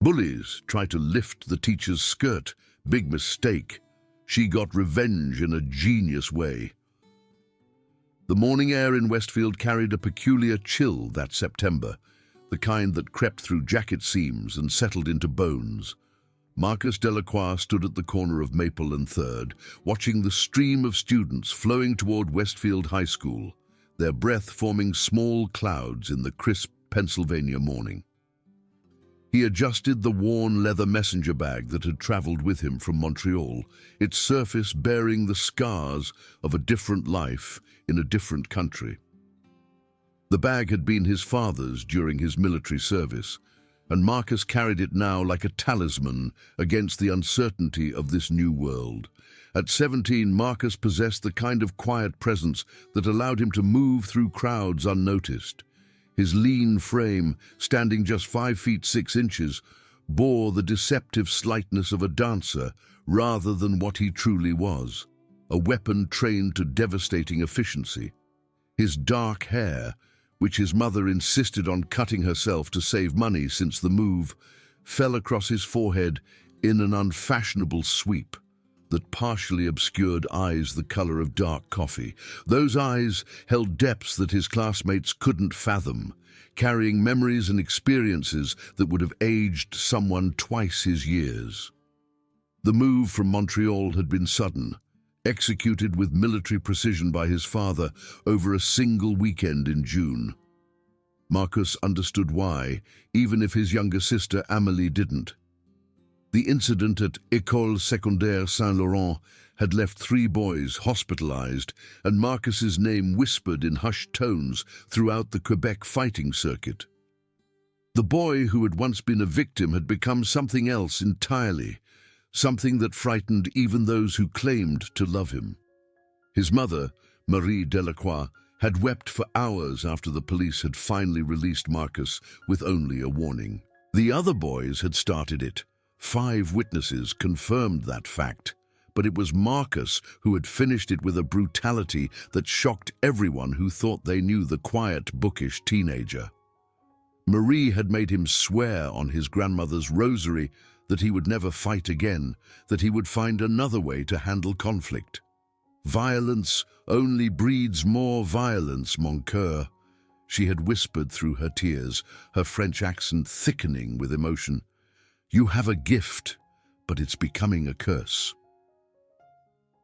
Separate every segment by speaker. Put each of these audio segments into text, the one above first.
Speaker 1: Bullies tried to lift the teacher's skirt. Big mistake. She got revenge in a genius way. The morning air in Westfield carried a peculiar chill that September, the kind that crept through jacket seams and settled into bones. Marcus Delacroix stood at the corner of Maple and 3rd, watching the stream of students flowing toward Westfield High School, their breath forming small clouds in the crisp Pennsylvania morning. He adjusted the worn leather messenger bag that had traveled with him from Montreal, its surface bearing the scars of a different life in a different country. The bag had been his father's during his military service, and Marcus carried it now like a talisman against the uncertainty of this new world. At 17, Marcus possessed the kind of quiet presence that allowed him to move through crowds unnoticed. His lean frame, standing just 5 feet 6 inches, bore the deceptive slightness of a dancer rather than what he truly was, a weapon trained to devastating efficiency. His dark hair, which his mother insisted on cutting herself to save money since the move, fell across his forehead in an unfashionable sweep that partially obscured eyes the color of dark coffee. Those eyes held depths that his classmates couldn't fathom, carrying memories and experiences that would have aged someone twice his years. The move from Montreal had been sudden, executed with military precision by his father over a single weekend in June. Marcus understood why, even if his younger sister Amélie didn't. The incident at École Secondaire Saint-Laurent had left 3 boys hospitalized, and Marcus's name whispered in hushed tones throughout the Quebec fighting circuit. The boy who had once been a victim had become something else entirely, something that frightened even those who claimed to love him. His mother, Marie Delacroix, had wept for hours after the police had finally released Marcus with only a warning. The other boys had started it. 5 witnesses confirmed that fact, but it was Marcus who had finished it with a brutality that shocked everyone who thought they knew the quiet, bookish teenager. Marie had made him swear on his grandmother's rosary that he would never fight again, that he would find another way to handle conflict. Violence only breeds more violence, mon cœur, she had whispered through her tears, her French accent thickening with emotion. You have a gift, but it's becoming a curse.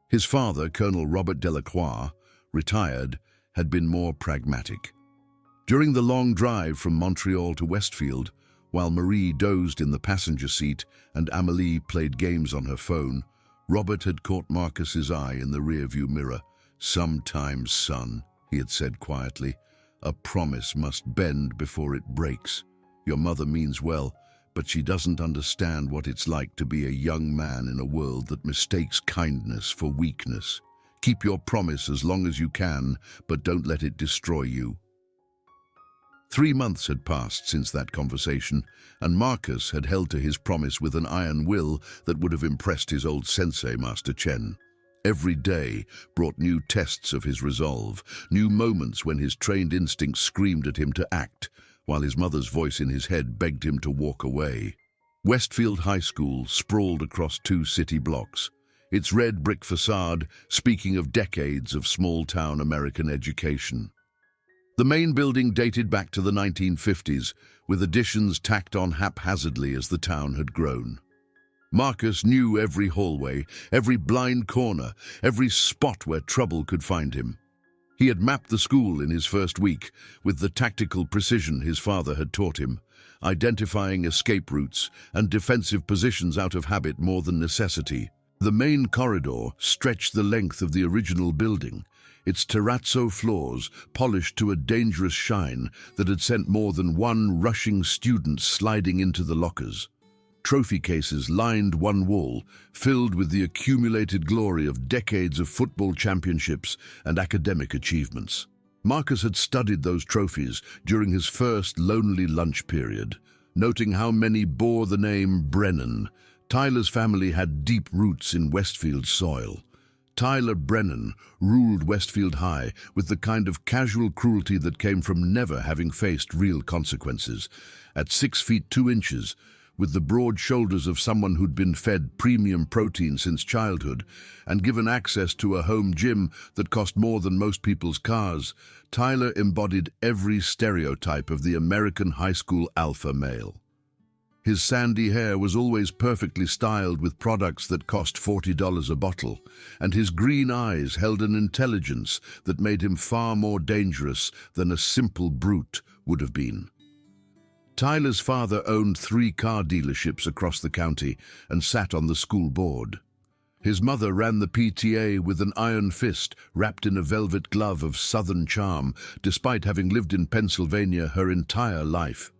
Speaker 1: His father, Colonel Robert Delacroix, retired, had been more pragmatic. During the long drive from Montreal to Westfield, while Marie dozed in the passenger seat and Amélie played games on her phone, Robert had caught Marcus's eye in the rearview mirror. Sometimes, son, he had said quietly, a promise must bend before it breaks. Your mother means well, but she doesn't understand what it's like to be a young man in a world that mistakes kindness for weakness. Keep your promise as long as you can, but don't let it destroy you. 3 months had passed since that conversation, and Marcus had held to his promise with an iron will that would have impressed his old sensei, Master Chen. Every day brought new tests of his resolve, new moments when his trained instincts screamed at him to act, while his mother's voice in his head begged him to walk away. Westfield High School sprawled across 2 city blocks, its red brick facade speaking of decades of small-town American education. The main building dated back to the 1950s, with additions tacked on haphazardly as the town had grown. Marcus knew every hallway, every blind corner, every spot where trouble could find him. He had mapped the school in his first week, with the tactical precision his father had taught him, identifying escape routes and defensive positions out of habit more than necessity. The main corridor stretched the length of the original building, its terrazzo floors polished to a dangerous shine that had sent more than one rushing student sliding into the lockers. Trophy cases lined one wall, filled with the accumulated glory of decades of football championships and academic achievements. Marcus had studied those trophies during his first lonely lunch period, noting how many bore the name Brennan. Tyler's family had deep roots in Westfield soil. Tyler Brennan ruled Westfield High with the kind of casual cruelty that came from never having faced real consequences. At 6 feet 2 inches, with the broad shoulders of someone who'd been fed premium protein since childhood and given access to a home gym that cost more than most people's cars, Tyler embodied every stereotype of the American high school alpha male. His sandy hair was always perfectly styled with products that cost $40 a bottle, and his green eyes held an intelligence that made him far more dangerous than a simple brute would have been. Tyler's father owned 3 car dealerships across the county and sat on the school board. His mother ran the PTA with an iron fist wrapped in a velvet glove of Southern charm, despite having lived in Pennsylvania her entire life.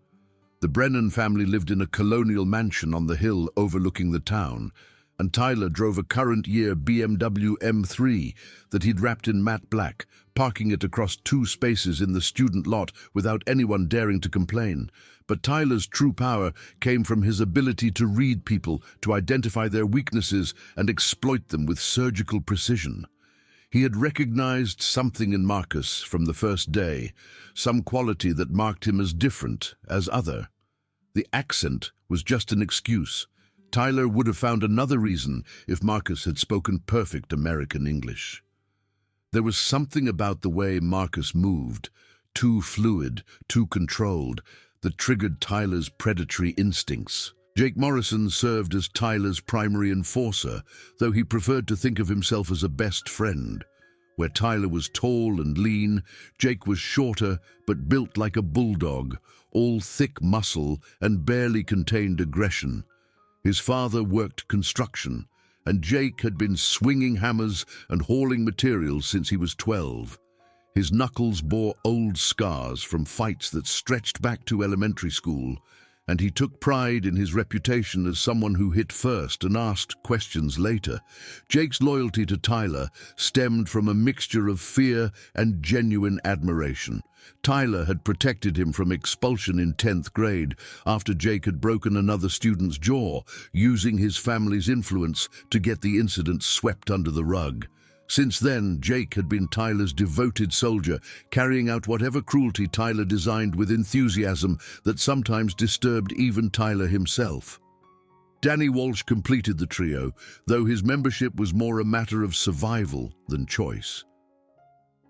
Speaker 1: The Brennan family lived in a colonial mansion on the hill overlooking the town, and Tyler drove a current-year BMW M3 that he'd wrapped in matte black, parking it across 2 spaces in the student lot without anyone daring to complain. But Tyler's true power came from his ability to read people, to identify their weaknesses and exploit them with surgical precision. He had recognized something in Marcus from the first day, some quality that marked him as different, as other. The accent was just an excuse. Tyler would have found another reason if Marcus had spoken perfect American English. There was something about the way Marcus moved, too fluid, too controlled, that triggered Tyler's predatory instincts. Jake Morrison served as Tyler's primary enforcer, though he preferred to think of himself as a best friend. Where Tyler was tall and lean, Jake was shorter but built like a bulldog, all thick muscle and barely contained aggression. His father worked construction, and Jake had been swinging hammers and hauling materials since he was 12. His knuckles bore old scars from fights that stretched back to elementary school, and he took pride in his reputation as someone who hit first and asked questions later. Jake's loyalty to Tyler stemmed from a mixture of fear and genuine admiration. Tyler had protected him from expulsion in 10th grade after Jake had broken another student's jaw, using his family's influence to get the incident swept under the rug. Since then, Jake had been Tyler's devoted soldier, carrying out whatever cruelty Tyler designed with enthusiasm that sometimes disturbed even Tyler himself. Danny Walsh completed the trio, though his membership was more a matter of survival than choice.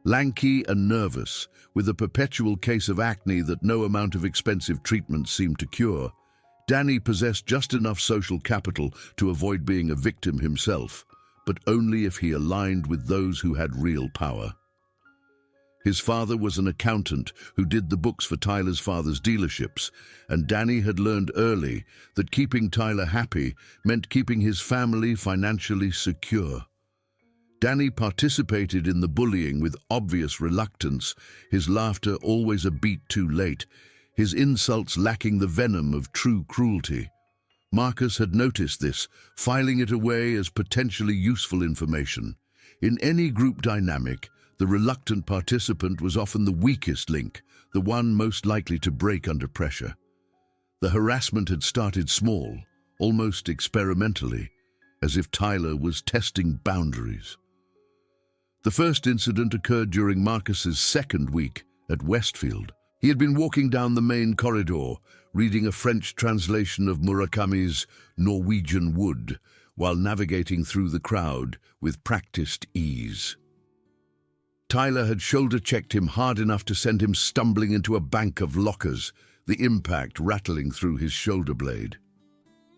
Speaker 1: Lanky and nervous, with a perpetual case of acne that no amount of expensive treatment seemed to cure, Danny possessed just enough social capital to avoid being a victim himself, but only if he aligned with those who had real power. His father was an accountant who did the books for Tyler's father's dealerships, and Danny had learned early that keeping Tyler happy meant keeping his family financially secure. Danny participated in the bullying with obvious reluctance, his laughter always a beat too late, his insults lacking the venom of true cruelty. Marcus had noticed this, filing it away as potentially useful information. In any group dynamic, the reluctant participant was often the weakest link, the one most likely to break under pressure. The harassment had started small, almost experimentally, as if Tyler was testing boundaries. The first incident occurred during Marcus's second week at Westfield. He had been walking down the main corridor, reading a French translation of Murakami's Norwegian Wood, while navigating through the crowd with practiced ease. Tyler had shoulder-checked him hard enough to send him stumbling into a bank of lockers, the impact rattling through his shoulder blade.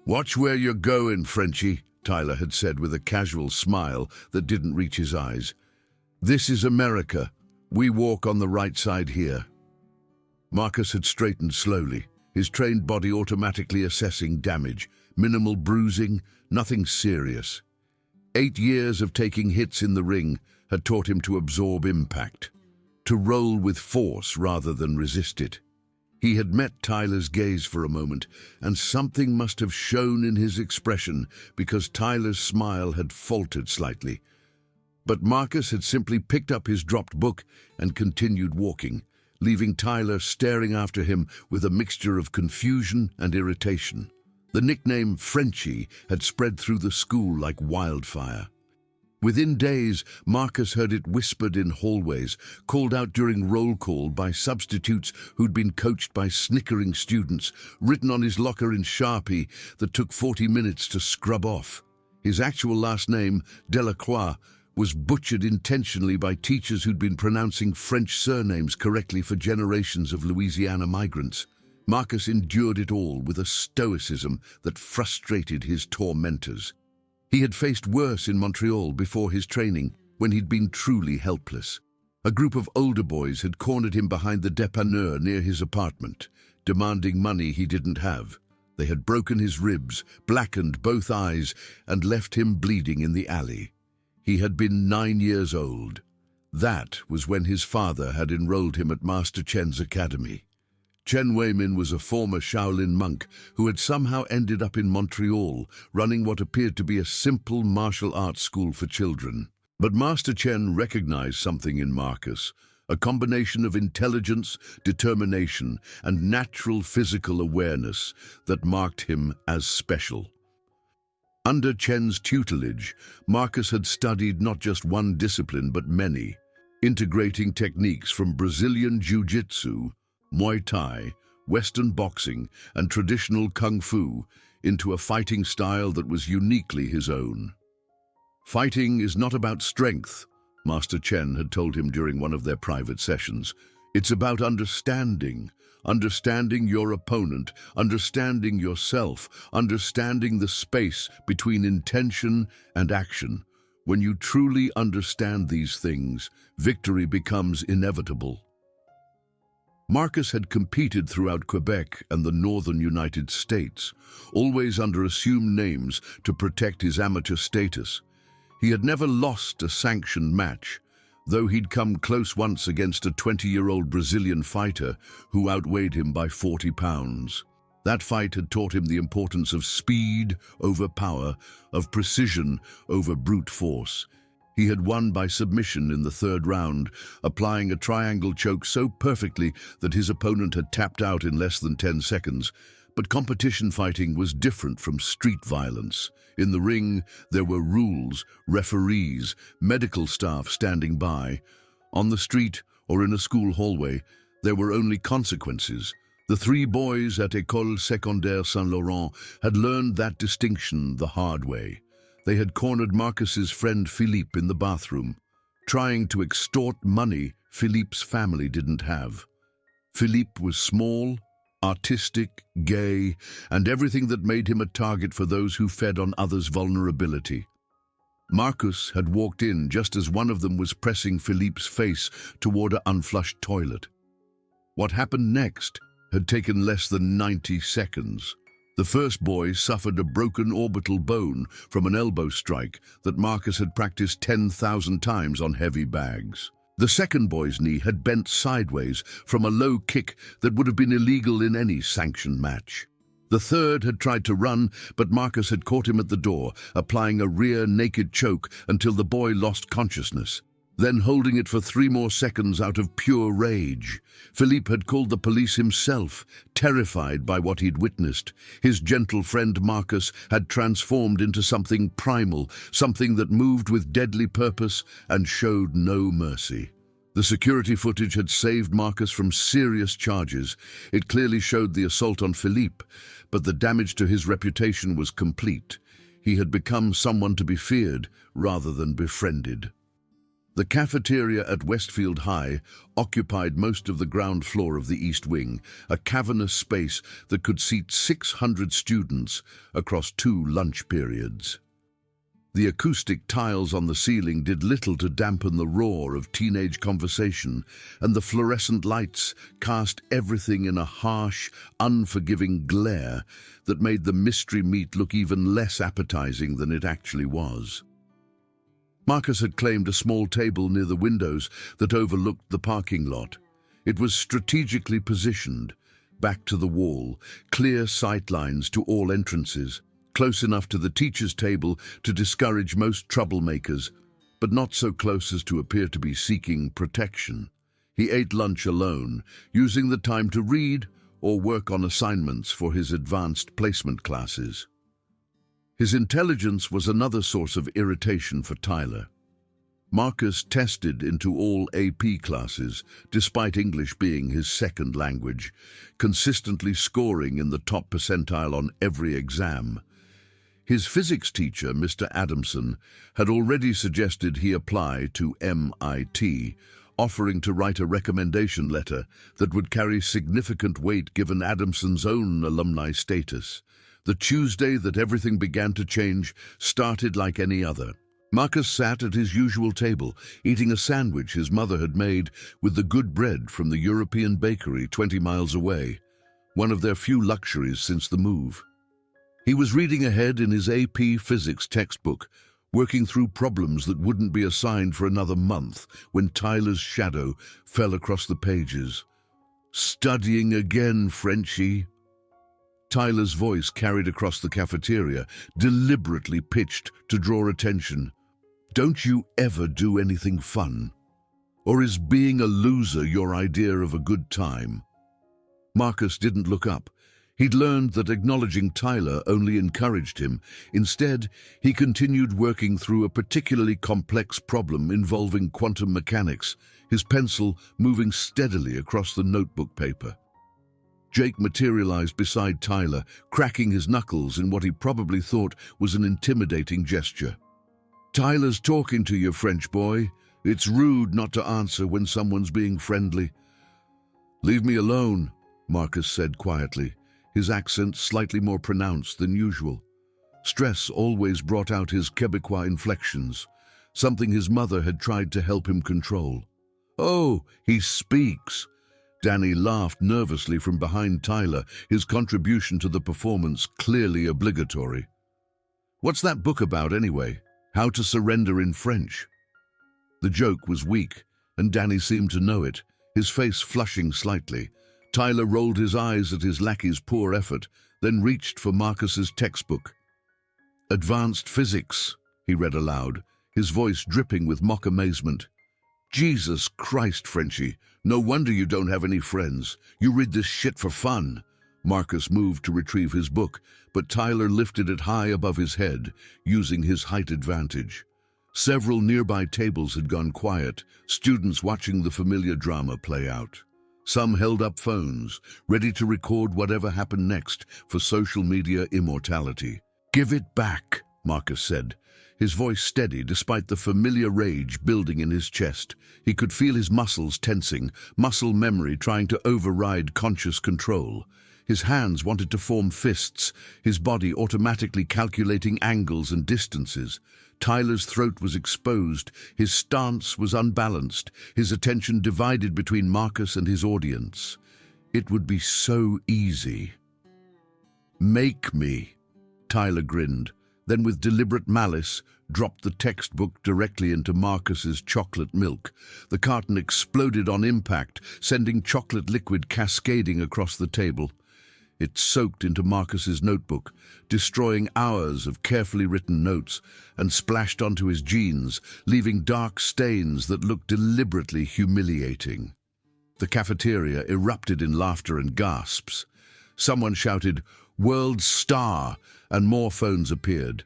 Speaker 1: "Watch where you're going, Frenchie," Tyler had said with a casual smile that didn't reach his eyes. "This is America. We walk on the right side here." Marcus had straightened slowly, his trained body automatically assessing damage. Minimal bruising, nothing serious. 8 years of taking hits in the ring had taught him to absorb impact, to roll with force rather than resist it. He had met Tyler's gaze for a moment, and something must have shown in his expression because Tyler's smile had faltered slightly. But Marcus had simply picked up his dropped book and continued walking, leaving Tyler staring after him with a mixture of confusion and irritation. The nickname Frenchie had spread through the school like wildfire. Within days, Marcus heard it whispered in hallways, called out during roll call by substitutes who'd been coached by snickering students, written on his locker in Sharpie that took 40 minutes to scrub off. His actual last name, Delacroix, was butchered intentionally by teachers who'd been pronouncing French surnames correctly for generations of Louisiana migrants. Marcus endured it all with a stoicism that frustrated his tormentors. He had faced worse in Montreal before his training, when he'd been truly helpless. A group of older boys had cornered him behind the dépanneur near his apartment, demanding money he didn't have. They had broken his ribs, blackened both eyes, and left him bleeding in the alley. He had been 9 years old. That was when his father had enrolled him at Master Chen's academy. Chen Weimin was a former Shaolin monk who had somehow ended up in Montreal, running what appeared to be a simple martial arts school for children. But Master Chen recognized something in Marcus, a combination of intelligence, determination, and natural physical awareness that marked him as special. Under Chen's tutelage, Marcus had studied not just one discipline but many, integrating techniques from Brazilian Jiu-Jitsu, Muay Thai, Western boxing, and traditional Kung Fu into a fighting style that was uniquely his own. Fighting is not about strength, Master Chen had told him during one of their private sessions. It's about understanding your opponent, understanding yourself, understanding the space between intention and action. When you truly understand these things, victory becomes inevitable. Marcus had competed throughout Quebec and the northern United States, always under assumed names to protect his amateur status. He had never lost a sanctioned match, though he'd come close once against a 20-year-old Brazilian fighter who outweighed him by 40 pounds. That fight had taught him the importance of speed over power, of precision over brute force. He had won by submission in the third round, applying a triangle choke so perfectly that his opponent had tapped out in less than 10 seconds. But competition fighting was different from street violence. In the ring, there were rules, referees, medical staff standing by. On the street or in a school hallway, there were only consequences. The three boys at École Secondaire Saint-Laurent had learned that distinction the hard way. They had cornered Marcus's friend Philippe in the bathroom, trying to extort money Philippe's family didn't have. Philippe was small, artistic, gay, and everything that made him a target for those who fed on others' vulnerability. Marcus had walked in just as one of them was pressing Philippe's face toward an unflushed toilet. What happened next had taken less than 90 seconds. The first boy suffered a broken orbital bone from an elbow strike that Marcus had practiced 10,000 times on heavy bags. The second boy's knee had bent sideways from a low kick that would have been illegal in any sanctioned match. The third had tried to run, but Marcus had caught him at the door, applying a rear naked choke until the boy lost consciousness, then holding it for 3 more seconds out of pure rage. Philippe had called the police himself, terrified by what he'd witnessed. His gentle friend Marcus had transformed into something primal, something that moved with deadly purpose and showed no mercy. The security footage had saved Marcus from serious charges. It clearly showed the assault on Philippe, but the damage to his reputation was complete. He had become someone to be feared rather than befriended. The cafeteria at Westfield High occupied most of the ground floor of the East Wing, a cavernous space that could seat 600 students across 2 lunch periods. The acoustic tiles on the ceiling did little to dampen the roar of teenage conversation, and the fluorescent lights cast everything in a harsh, unforgiving glare that made the mystery meat look even less appetizing than it actually was. Marcus had claimed a small table near the windows that overlooked the parking lot. It was strategically positioned, back to the wall, clear sight lines to all entrances, close enough to the teacher's table to discourage most troublemakers, but not so close as to appear to be seeking protection. He ate lunch alone, using the time to read or work on assignments for his advanced placement classes. His intelligence was another source of irritation for Tyler. Marcus tested into all AP classes, despite English being his second language, consistently scoring in the top percentile on every exam. His physics teacher, Mr. Adamson, had already suggested he apply to MIT, offering to write a recommendation letter that would carry significant weight given Adamson's own alumni status. The Tuesday that everything began to change started like any other. Marcus sat at his usual table, eating a sandwich his mother had made with the good bread from the European bakery 20 miles away, one of their few luxuries since the move. He was reading ahead in his AP physics textbook, working through problems that wouldn't be assigned for another month when Tyler's shadow fell across the pages. "Studying again, Frenchie." Tyler's voice carried across the cafeteria, deliberately pitched to draw attention. "Don't you ever do anything fun? Or is being a loser your idea of a good time?" Marcus didn't look up. He'd learned that acknowledging Tyler only encouraged him. Instead, he continued working through a particularly complex problem involving quantum mechanics, his pencil moving steadily across the notebook paper. Jake materialized beside Tyler, cracking his knuckles in what he probably thought was an intimidating gesture. "Tyler's talking to you, French boy. It's rude not to answer when someone's being friendly." "Leave me alone," Marcus said quietly, his accent slightly more pronounced than usual. Stress always brought out his Quebecois inflections, something his mother had tried to help him control. "Oh, he speaks." Danny laughed nervously from behind Tyler, his contribution to the performance clearly obligatory. "What's that book about anyway? How to Surrender in French?" The joke was weak, and Danny seemed to know it, his face flushing slightly. Tyler rolled his eyes at his lackey's poor effort, then reached for Marcus's textbook. "Advanced Physics," he read aloud, his voice dripping with mock amazement. "Jesus Christ, Frenchie, no wonder you don't have any friends. You read this shit for fun." Marcus moved to retrieve his book, but Tyler lifted it high above his head, using his height advantage. Several nearby tables had gone quiet, students watching the familiar drama play out. Some held up phones, ready to record whatever happened next for social media immortality. "Give it back," Marcus said, his voice steady despite the familiar rage building in his chest. He could feel his muscles tensing, muscle memory trying to override conscious control. His hands wanted to form fists, his body automatically calculating angles and distances. Tyler's throat was exposed, his stance was unbalanced, his attention divided between Marcus and his audience. It would be so easy. "Make me," Tyler grinned, then with deliberate malice dropped the textbook directly into Marcus's chocolate milk. The carton exploded on impact, sending chocolate liquid cascading across the table. It soaked into Marcus's notebook, destroying hours of carefully written notes, and splashed onto his jeans, leaving dark stains that looked deliberately humiliating. The cafeteria erupted in laughter and gasps. Someone shouted, "World Star!" and more phones appeared.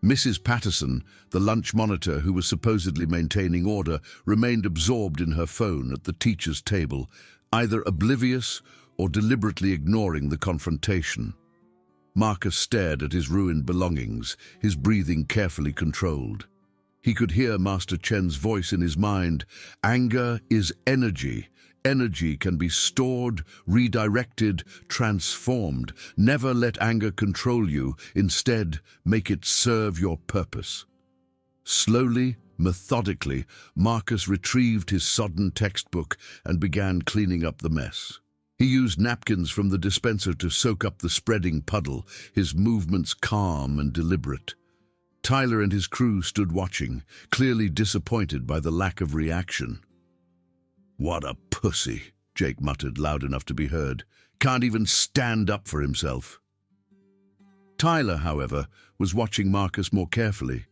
Speaker 1: Mrs. Patterson, the lunch monitor who was supposedly maintaining order, remained absorbed in her phone at the teacher's table, either oblivious or deliberately ignoring the confrontation. Marcus stared at his ruined belongings, his breathing carefully controlled. He could hear Master Chen's voice in his mind. "Anger is energy. Energy can be stored, redirected, transformed. Never let anger control you. Instead, make it serve your purpose." Slowly, methodically, Marcus retrieved his sodden textbook and began cleaning up the mess. He used napkins from the dispenser to soak up the spreading puddle, his movements calm and deliberate. Tyler and his crew stood watching, clearly disappointed by the lack of reaction. "What a pussy," Jake muttered loud enough to be heard. "Can't even stand up for himself." Tyler, however, was watching Marcus more carefully.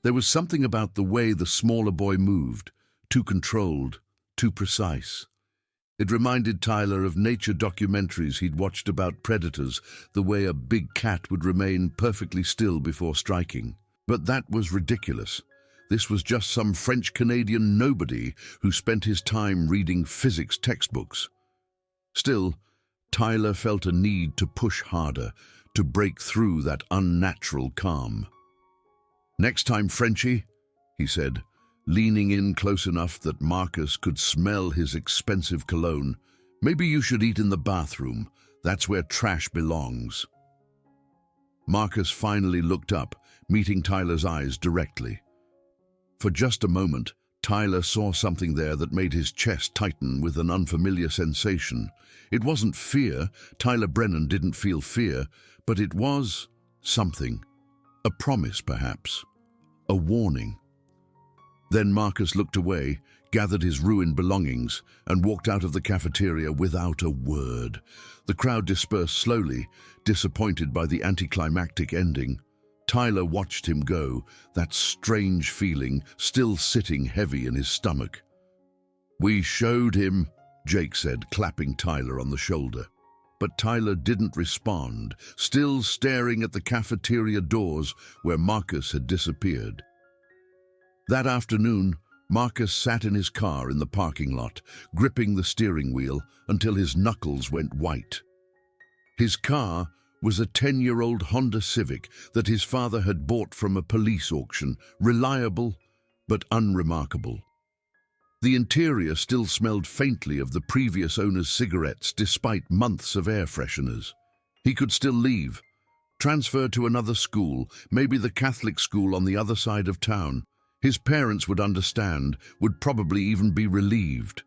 Speaker 1: There was something about the way the smaller boy moved, too controlled, too precise. It reminded Tyler of nature documentaries he'd watched about predators, the way a big cat would remain perfectly still before striking. But that was ridiculous. This was just some French-Canadian nobody who spent his time reading physics textbooks. Still, Tyler felt a need to push harder, to break through that unnatural calm. "Next time, Frenchie," he said, leaning in close enough that Marcus could smell his expensive cologne, "maybe you should eat in the bathroom. That's where trash belongs." Marcus finally looked up, meeting Tyler's eyes directly. For just a moment, Tyler saw something there that made his chest tighten with an unfamiliar sensation. It wasn't fear. Tyler Brennan didn't feel fear, but it was something. A promise, perhaps. A warning. Then Marcus looked away, gathered his ruined belongings, and walked out of the cafeteria without a word. The crowd dispersed slowly, disappointed by the anticlimactic ending. Tyler watched him go, that strange feeling still sitting heavy in his stomach. "We showed him," Jake said, clapping Tyler on the shoulder. But Tyler didn't respond, still staring at the cafeteria doors where Marcus had disappeared. That afternoon, Marcus sat in his car in the parking lot, gripping the steering wheel until his knuckles went white. His car was a 10-year-old Honda Civic that his father had bought from a police auction, reliable but unremarkable. The interior still smelled faintly of the previous owner's cigarettes despite months of air fresheners. He could still leave, transfer to another school, maybe the Catholic school on the other side of town. His parents would understand, would probably even be relieved.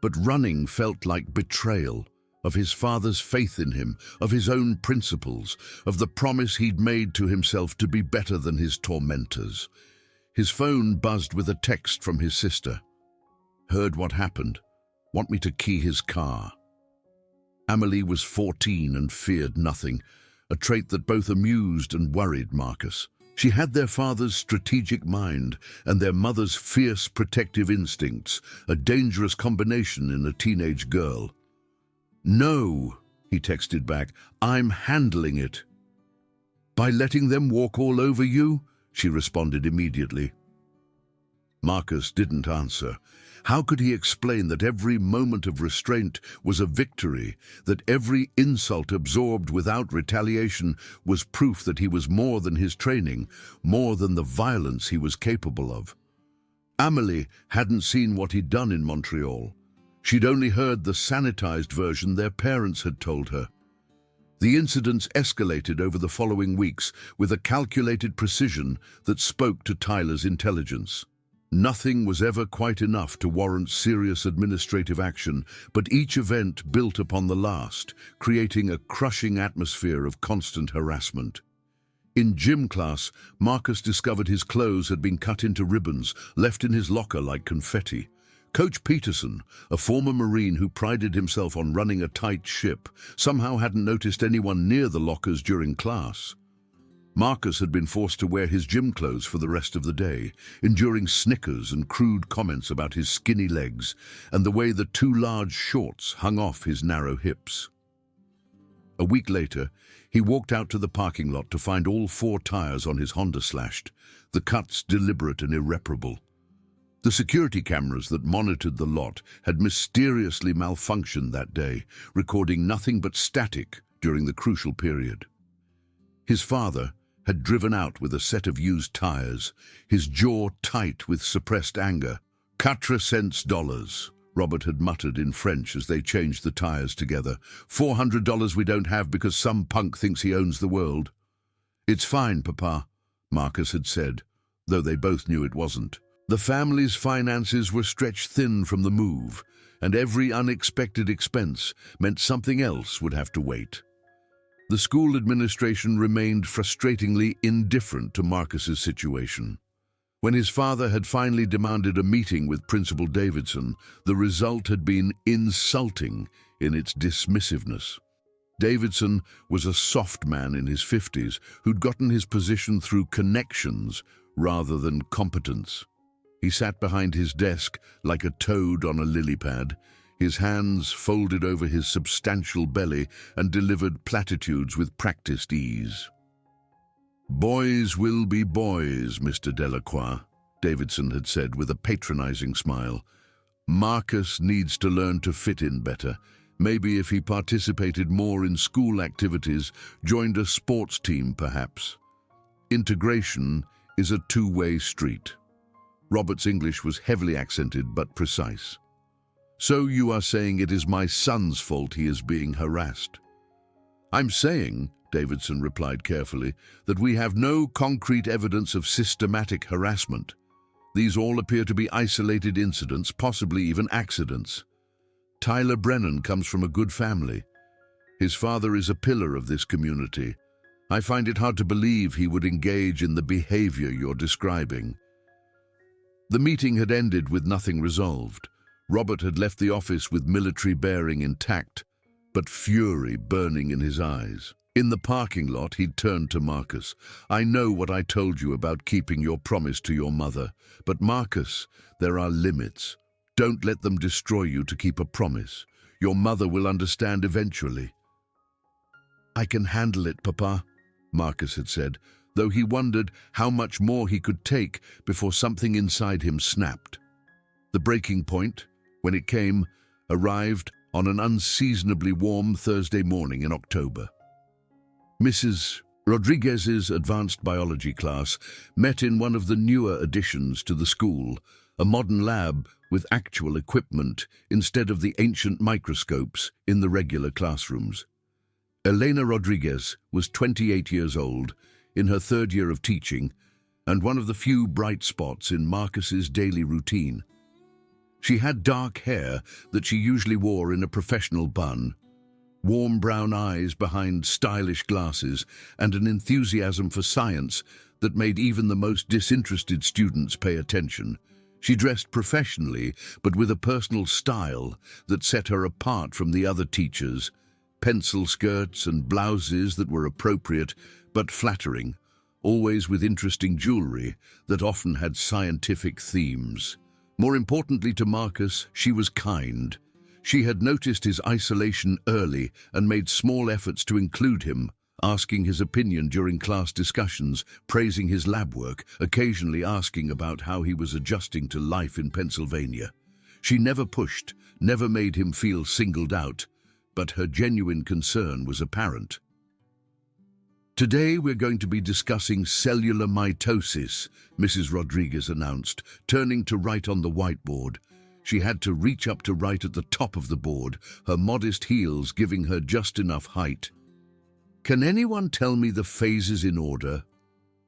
Speaker 1: But running felt like betrayal of his father's faith in him, of his own principles, of the promise he'd made to himself to be better than his tormentors. His phone buzzed with a text from his sister. "Heard what happened. Want me to key his car." Amelie was 14 and feared nothing, a trait that both amused and worried Marcus. She had their father's strategic mind and their mother's fierce protective instincts, a dangerous combination in a teenage girl. "No," he texted back, "I'm handling it." "By letting them walk all over you?" she responded immediately. Marcus didn't answer. How could he explain that every moment of restraint was a victory, that every insult absorbed without retaliation was proof that he was more than his training, more than the violence he was capable of? Amelie hadn't seen what he'd done in Montreal. She'd only heard the sanitized version their parents had told her. The incidents escalated over the following weeks with a calculated precision that spoke to Tyler's intelligence. Nothing was ever quite enough to warrant serious administrative action, but each event built upon the last, creating a crushing atmosphere of constant harassment. In gym class, Marcus discovered his clothes had been cut into ribbons, left in his locker like confetti. Coach Peterson, a former Marine who prided himself on running a tight ship, somehow hadn't noticed anyone near the lockers during class. Marcus had been forced to wear his gym clothes for the rest of the day, enduring snickers and crude comments about his skinny legs and the way the too large shorts hung off his narrow hips. A week later, he walked out to the parking lot to find all 4 tires on his Honda slashed, the cuts deliberate and irreparable. The security cameras that monitored the lot had mysteriously malfunctioned that day, recording nothing but static during the crucial period. His father had driven out with a set of used tires, his jaw tight with suppressed anger. "Quatre cents dollars," Robert had muttered in French as they changed the tires together. $400 we don't have because some punk thinks he owns the world. "It's fine, Papa," Marcus had said, though they both knew it wasn't. The family's finances were stretched thin from the move, and every unexpected expense meant something else would have to wait. The school administration remained frustratingly indifferent to Marcus's situation. When his father had finally demanded a meeting with Principal Davidson, the result had been insulting in its dismissiveness. Davidson was a soft man in his 50s who'd gotten his position through connections rather than competence. He sat behind his desk like a toad on a lily pad, his hands folded over his substantial belly, and delivered platitudes with practiced ease. "Boys will be boys, Mr. Delacroix," Davidson had said with a patronizing smile. Marcus needs to learn to fit in better. Maybe if he participated more in school activities, joined a sports team perhaps. Integration is a two-way street. Robert's English was heavily accented but precise. So you are saying it is my son's fault he is being harassed? I'm saying, Davidson replied carefully, that we have no concrete evidence of systematic harassment. These all appear to be isolated incidents, possibly even accidents. Tyler Brennan comes from a good family. His father is a pillar of this community. I find it hard to believe he would engage in the behavior you're describing. The meeting had ended with nothing resolved. Robert had left the office with military bearing intact, but fury burning in his eyes. In the parking lot, he'd turned to Marcus. I know what I told you about keeping your promise to your mother, but Marcus, there are limits. Don't let them destroy you to keep a promise. Your mother will understand eventually. I can handle it, Papa, Marcus had said, though he wondered how much more he could take before something inside him snapped. The breaking point, when it came, arrived on an unseasonably warm Thursday morning in October. Mrs. Rodriguez's advanced biology class met in one of the newer additions to the school, a modern lab with actual equipment instead of the ancient microscopes in the regular classrooms. Elena Rodriguez was 28 years old, in her third year of teaching, and one of the few bright spots in Marcus's daily routine. She had dark hair that she usually wore in a professional bun, warm brown eyes behind stylish glasses, and an enthusiasm for science that made even the most disinterested students pay attention. She dressed professionally, but with a personal style that set her apart from the other teachers. Pencil skirts and blouses that were appropriate but flattering, always with interesting jewelry that often had scientific themes. More importantly to Marcus, she was kind. She had noticed his isolation early and made small efforts to include him, asking his opinion during class discussions, praising his lab work, occasionally asking about how he was adjusting to life in Pennsylvania. She never pushed, never made him feel singled out, but her genuine concern was apparent. Today we're going to be discussing cellular mitosis, Mrs. Rodriguez announced, turning to write on the whiteboard. She had to reach up to write at the top of the board, her modest heels giving her just enough height. Can anyone tell me the phases in order?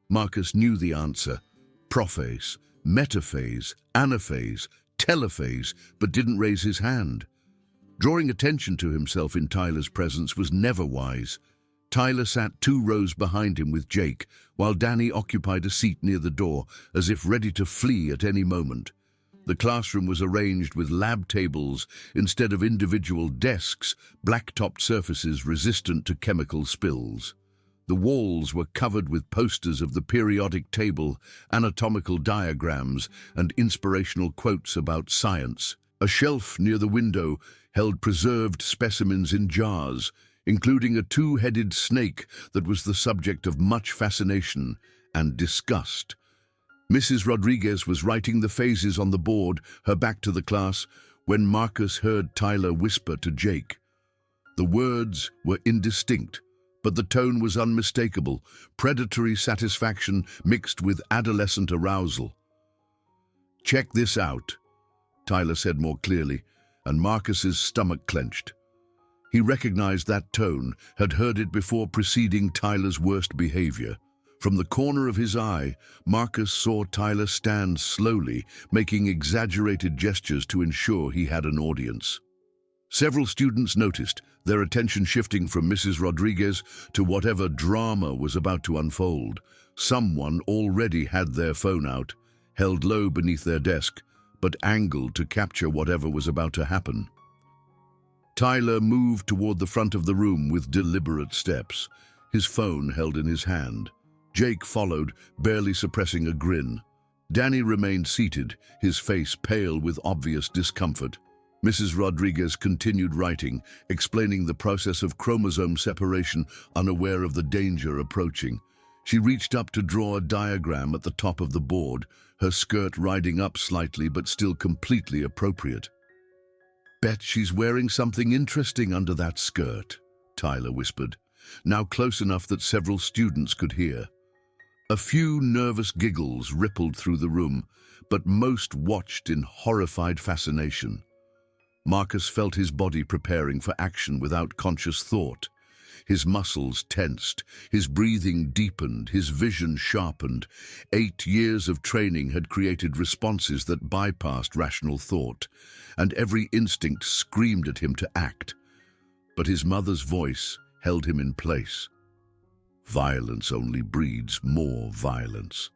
Speaker 1: Marcus knew the answer. Prophase, metaphase, anaphase, telophase, but didn't raise his hand. Drawing attention to himself in Tyler's presence was never wise. Tyler sat 2 rows behind him with Jake, while Danny occupied a seat near the door, as if ready to flee at any moment. The classroom was arranged with lab tables instead of individual desks, black-topped surfaces resistant to chemical spills. The walls were covered with posters of the periodic table, anatomical diagrams, and inspirational quotes about science. A shelf near the window held preserved specimens in jars, including a 2-headed snake that was the subject of much fascination and disgust. Mrs. Rodriguez was writing the phases on the board, her back to the class, when Marcus heard Tyler whisper to Jake. The words were indistinct, but the tone was unmistakable, predatory satisfaction mixed with adolescent arousal. "Check this out," Tyler said more clearly, and Marcus's stomach clenched. He recognized that tone, had heard it before preceding Tyler's worst behavior. From the corner of his eye, Marcus saw Tyler stand slowly, making exaggerated gestures to ensure he had an audience. Several students noticed, their attention shifting from Mrs. Rodriguez to whatever drama was about to unfold. Someone already had their phone out, held low beneath their desk, but angled to capture whatever was about to happen. Tyler moved toward the front of the room with deliberate steps, his phone held in his hand. Jake followed, barely suppressing a grin. Danny remained seated, his face pale with obvious discomfort. Mrs. Rodriguez continued writing, explaining the process of chromosome separation, unaware of the danger approaching. She reached up to draw a diagram at the top of the board, her skirt riding up slightly but still completely appropriate. "Bet she's wearing something interesting under that skirt," Tyler whispered, now close enough that several students could hear. A few nervous giggles rippled through the room, but most watched in horrified fascination. Marcus felt his body preparing for action without conscious thought. His muscles tensed, his breathing deepened, his vision sharpened. 8 years of training had created responses that bypassed rational thought, and every instinct screamed at him to act. But his mother's voice held him in place. Violence only breeds more violence.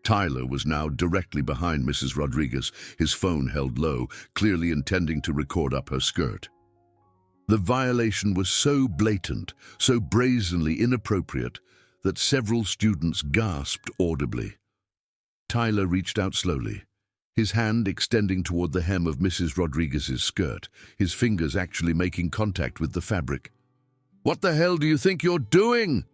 Speaker 1: Tyler was now directly behind Mrs. Rodriguez, his phone held low, clearly intending to record up her skirt. The violation was so blatant, so brazenly inappropriate, that several students gasped audibly. Tyler reached out slowly, his hand extending toward the hem of Mrs. Rodriguez's skirt, his fingers actually making contact with the fabric. "What the hell do you think you're doing?"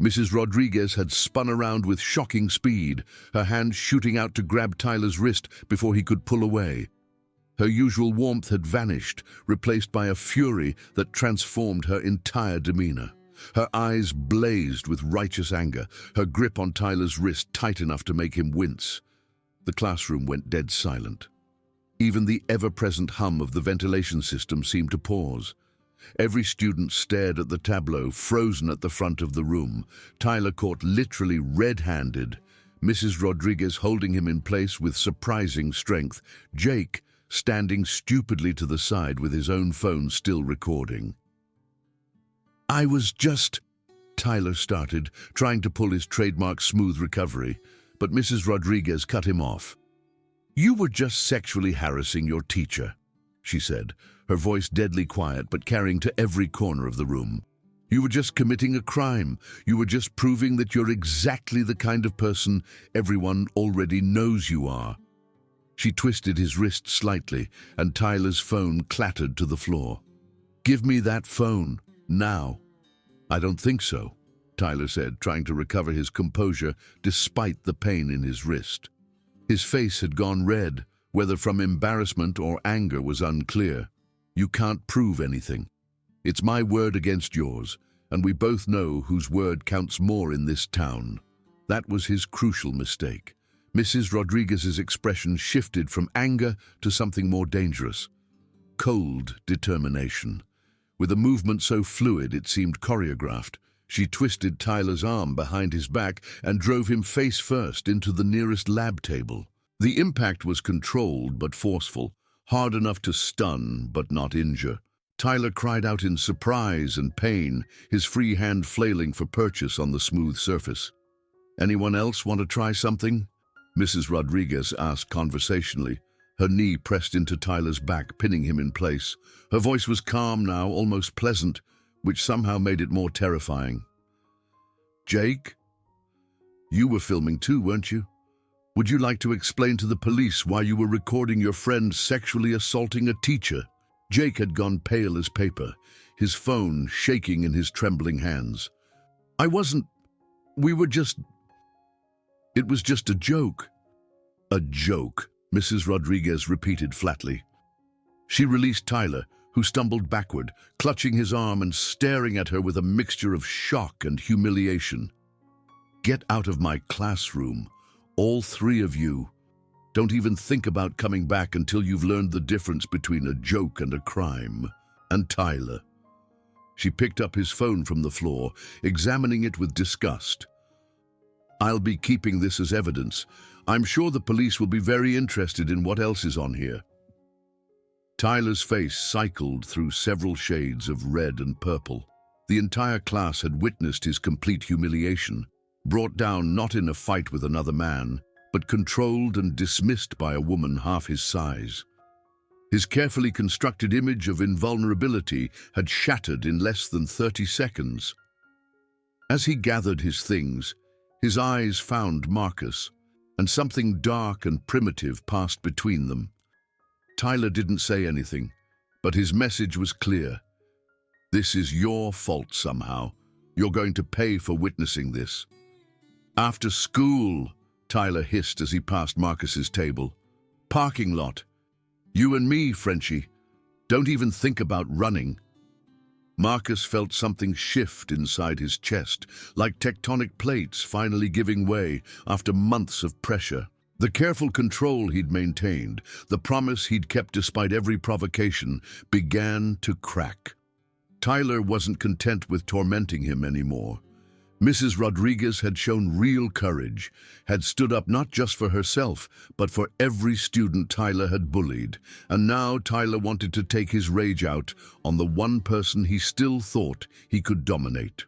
Speaker 1: Mrs. Rodriguez had spun around with shocking speed, her hand shooting out to grab Tyler's wrist before he could pull away. Her usual warmth had vanished, replaced by a fury that transformed her entire demeanor. Her eyes blazed with righteous anger, her grip on Tyler's wrist tight enough to make him wince. The classroom went dead silent. Even the ever-present hum of the ventilation system seemed to pause. Every student stared at the tableau, frozen at the front of the room. Tyler caught literally red-handed, Mrs. Rodriguez holding him in place with surprising strength, Jake standing stupidly to the side with his own phone still recording. "I was just—" Tyler started, trying to pull his trademark smooth recovery, but Mrs. Rodriguez cut him off. "You were just sexually harassing your teacher," she said, her voice deadly quiet but carrying to every corner of the room. "You were just committing a crime. You were just proving that you're exactly the kind of person everyone already knows you are." She twisted his wrist slightly, and Tyler's phone clattered to the floor. "Give me that phone, now." "I don't think so," Tyler said, trying to recover his composure despite the pain in his wrist. His face had gone red, whether from embarrassment or anger was unclear. "You can't prove anything. It's my word against yours, and we both know whose word counts more in this town." That was his crucial mistake. Mrs. Rodriguez's expression shifted from anger to something more dangerous. Cold determination. With a movement so fluid it seemed choreographed, she twisted Tyler's arm behind his back and drove him face first into the nearest lab table. The impact was controlled but forceful, hard enough to stun but not injure. Tyler cried out in surprise and pain, his free hand flailing for purchase on the smooth surface. "Anyone else want to try something?" Mrs. Rodriguez asked conversationally, her knee pressed into Tyler's back, pinning him in place. Her voice was calm now, almost pleasant, which somehow made it more terrifying. "Jake, you were filming too, weren't you? Would you like to explain to the police why you were recording your friend sexually assaulting a teacher?" Jake had gone pale as paper, his phone shaking in his trembling hands. "I wasn't. We were just... It was just a joke." "A joke," Mrs. Rodriguez repeated flatly. She released Tyler, who stumbled backward, clutching his arm and staring at her with a mixture of shock and humiliation. "Get out of my classroom, all 3 of you. Don't even think about coming back until you've learned the difference between a joke and a crime." And Tyler. She picked up his phone from the floor, examining it with disgust. "I'll be keeping this as evidence. I'm sure the police will be very interested in what else is on here." Tyler's face cycled through several shades of red and purple. The entire class had witnessed his complete humiliation, brought down not in a fight with another man, but controlled and dismissed by a woman half his size. His carefully constructed image of invulnerability had shattered in less than 30 seconds. As he gathered his things, his eyes found Marcus, and something dark and primitive passed between them. Tyler didn't say anything, but his message was clear. "This is your fault somehow. You're going to pay for witnessing this. After school, Tyler hissed as he passed Marcus's table. Parking lot. You and me, Frenchie. Don't even think about running. Marcus felt something shift inside his chest, like tectonic plates finally giving way after months of pressure. The careful control he'd maintained, the promise he'd kept despite every provocation, began to crack. Tyler wasn't content with tormenting him anymore. Mrs. Rodriguez had shown real courage, had stood up not just for herself, but for every student Tyler had bullied, and now Tyler wanted to take his rage out on the one person he still thought he could dominate.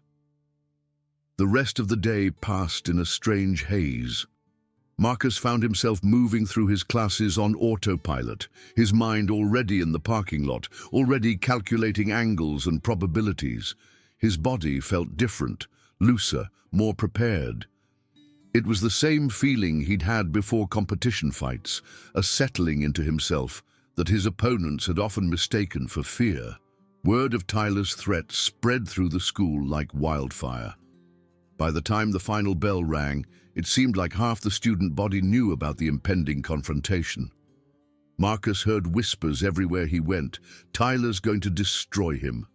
Speaker 1: The rest of the day passed in a strange haze. Marcus found himself moving through his classes on autopilot, his mind already in the parking lot, already calculating angles and probabilities. His body felt different, looser, more prepared. It was the same feeling he'd had before competition fights, a settling into himself that his opponents had often mistaken for fear. Word of Tyler's threat spread through the school like wildfire. By the time the final bell rang, it seemed like half the student body knew about the impending confrontation. Marcus heard whispers everywhere he went. Tyler's going to destroy him.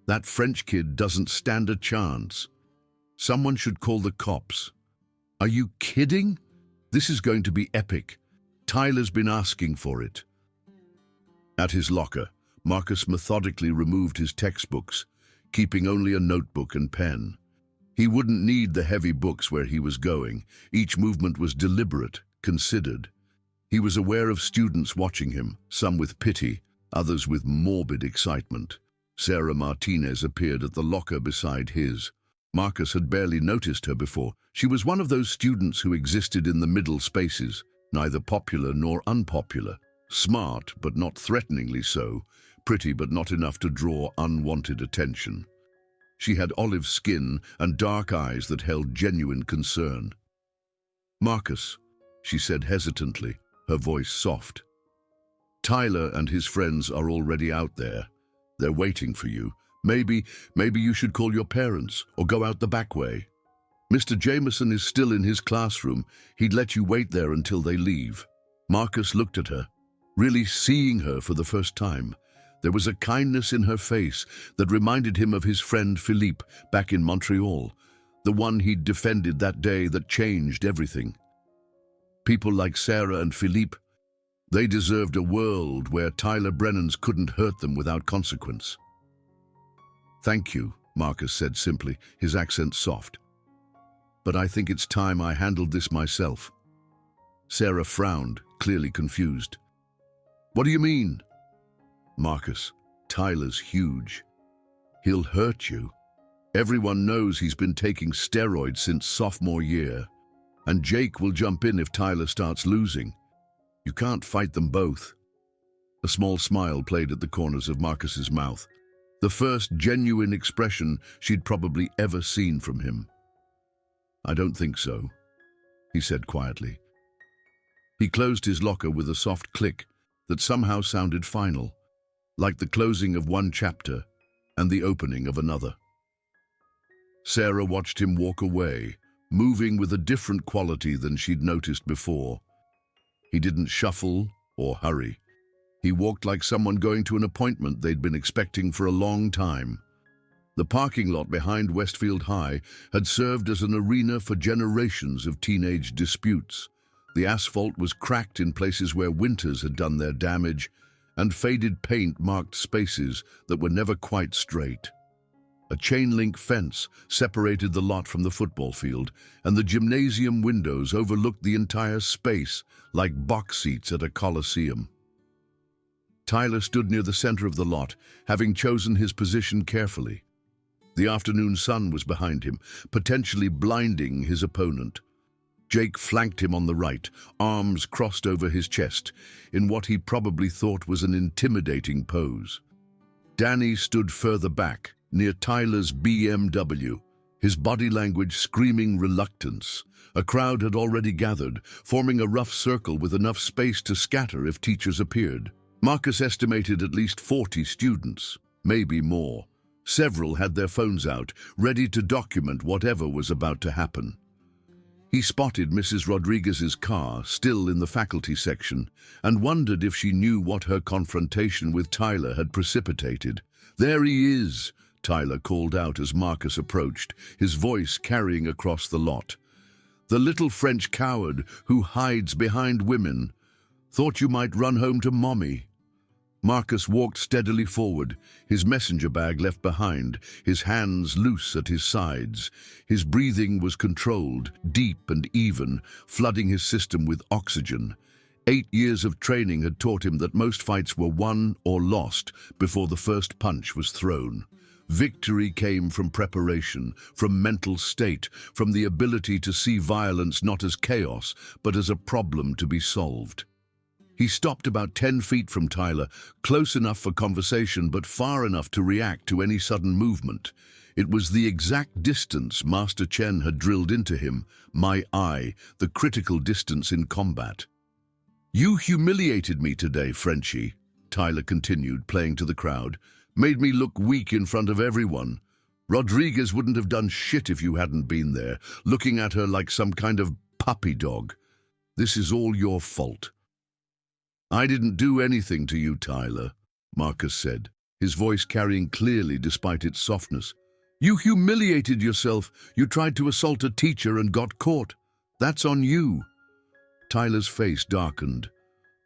Speaker 1: That French kid doesn't stand a chance. Someone should call the cops. Are you kidding? This is going to be epic. Tyler's been asking for it. At his locker, Marcus methodically removed his textbooks, keeping only a notebook and pen. He wouldn't need the heavy books where he was going. Each movement was deliberate, considered. He was aware of students watching him, some with pity, others with morbid excitement. Sarah Martinez appeared at the locker beside his. Marcus had barely noticed her before. She was one of those students who existed in the middle spaces, neither popular nor unpopular, smart but not threateningly so, pretty but not enough to draw unwanted attention. She had olive skin and dark eyes that held genuine concern. "Marcus," she said hesitantly, her voice soft. "Tyler and his friends are already out there. They're waiting for you. Maybe you should call your parents or go out the back way. Mr. Jameson is still in his classroom. He'd let you wait there until they leave." Marcus looked at her, really seeing her for the first time. There was a kindness in her face that reminded him of his friend Philippe back in Montreal, the one he'd defended that day that changed everything. People like Sarah and Philippe, they deserved a world where Tyler Brennan's couldn't hurt them without consequence. "Thank you," Marcus said simply, his accent soft. "But I think it's time I handled this myself." Sarah frowned, clearly confused. "What do you mean?" "Marcus, Tyler's huge. He'll hurt you. Everyone knows he's been taking steroids since sophomore year. And Jake will jump in if Tyler starts losing. You can't fight them both." A small smile played at the corners of Marcus's mouth, the first genuine expression she'd probably ever seen from him. "I don't think so," he said quietly. He closed his locker with a soft click that somehow sounded final, like the closing of one chapter and the opening of another. Sarah watched him walk away, moving with a different quality than she'd noticed before. He didn't shuffle or hurry. He walked like someone going to an appointment they'd been expecting for a long time. The parking lot behind Westfield High had served as an arena for generations of teenage disputes. The asphalt was cracked in places where winters had done their damage, and faded paint marked spaces that were never quite straight. A chain-link fence separated the lot from the football field, and the gymnasium windows overlooked the entire space like box seats at a coliseum. Tyler stood near the center of the lot, having chosen his position carefully. The afternoon sun was behind him, potentially blinding his opponent. Jake flanked him on the right, arms crossed over his chest, in what he probably thought was an intimidating pose. Danny stood further back, near Tyler's BMW, his body language screaming reluctance. A crowd had already gathered, forming a rough circle with enough space to scatter if teachers appeared. Marcus estimated at least 40 students, maybe more. Several had their phones out, ready to document whatever was about to happen. He spotted Mrs. Rodriguez's car, still in the faculty section, and wondered if she knew what her confrontation with Tyler had precipitated. "There he is," Tyler called out as Marcus approached, his voice carrying across the lot. "The little French coward who hides behind women. Thought you might run home to mommy." Marcus walked steadily forward, his messenger bag left behind, his hands loose at his sides. His breathing was controlled, deep and even, flooding his system with oxygen. 8 years of training had taught him that most fights were won or lost before the first punch was thrown. Victory came from preparation, from mental state, from the ability to see violence not as chaos, but as a problem to be solved. He stopped about 10 feet from Tyler, close enough for conversation but far enough to react to any sudden movement. It was the exact distance Master Chen had drilled into him, my eye, the critical distance in combat. "You humiliated me today, Frenchie," Tyler continued, playing to the crowd. "Made me look weak in front of everyone. Rodriguez wouldn't have done shit if you hadn't been there, looking at her like some kind of puppy dog. This is all your fault." "I didn't do anything to you, Tyler," Marcus said, his voice carrying clearly despite its softness. "You humiliated yourself. You tried to assault a teacher and got caught. That's on you." Tyler's face darkened.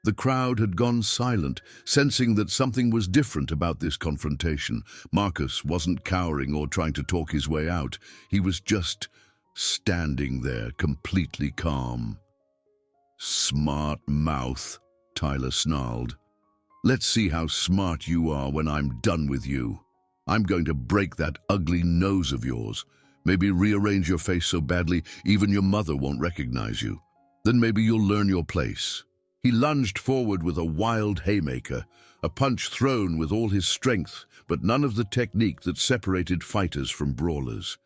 Speaker 1: The crowd had gone silent, sensing that something was different about this confrontation. Marcus wasn't cowering or trying to talk his way out. He was just standing there, completely calm. "Smart mouth," Tyler snarled. "Let's see how smart you are when I'm done with you. I'm going to break that ugly nose of yours. Maybe rearrange your face so badly even your mother won't recognize you. Then maybe you'll learn your place." He lunged forward with a wild haymaker, a punch thrown with all his strength, but none of the technique that separated fighters from brawlers.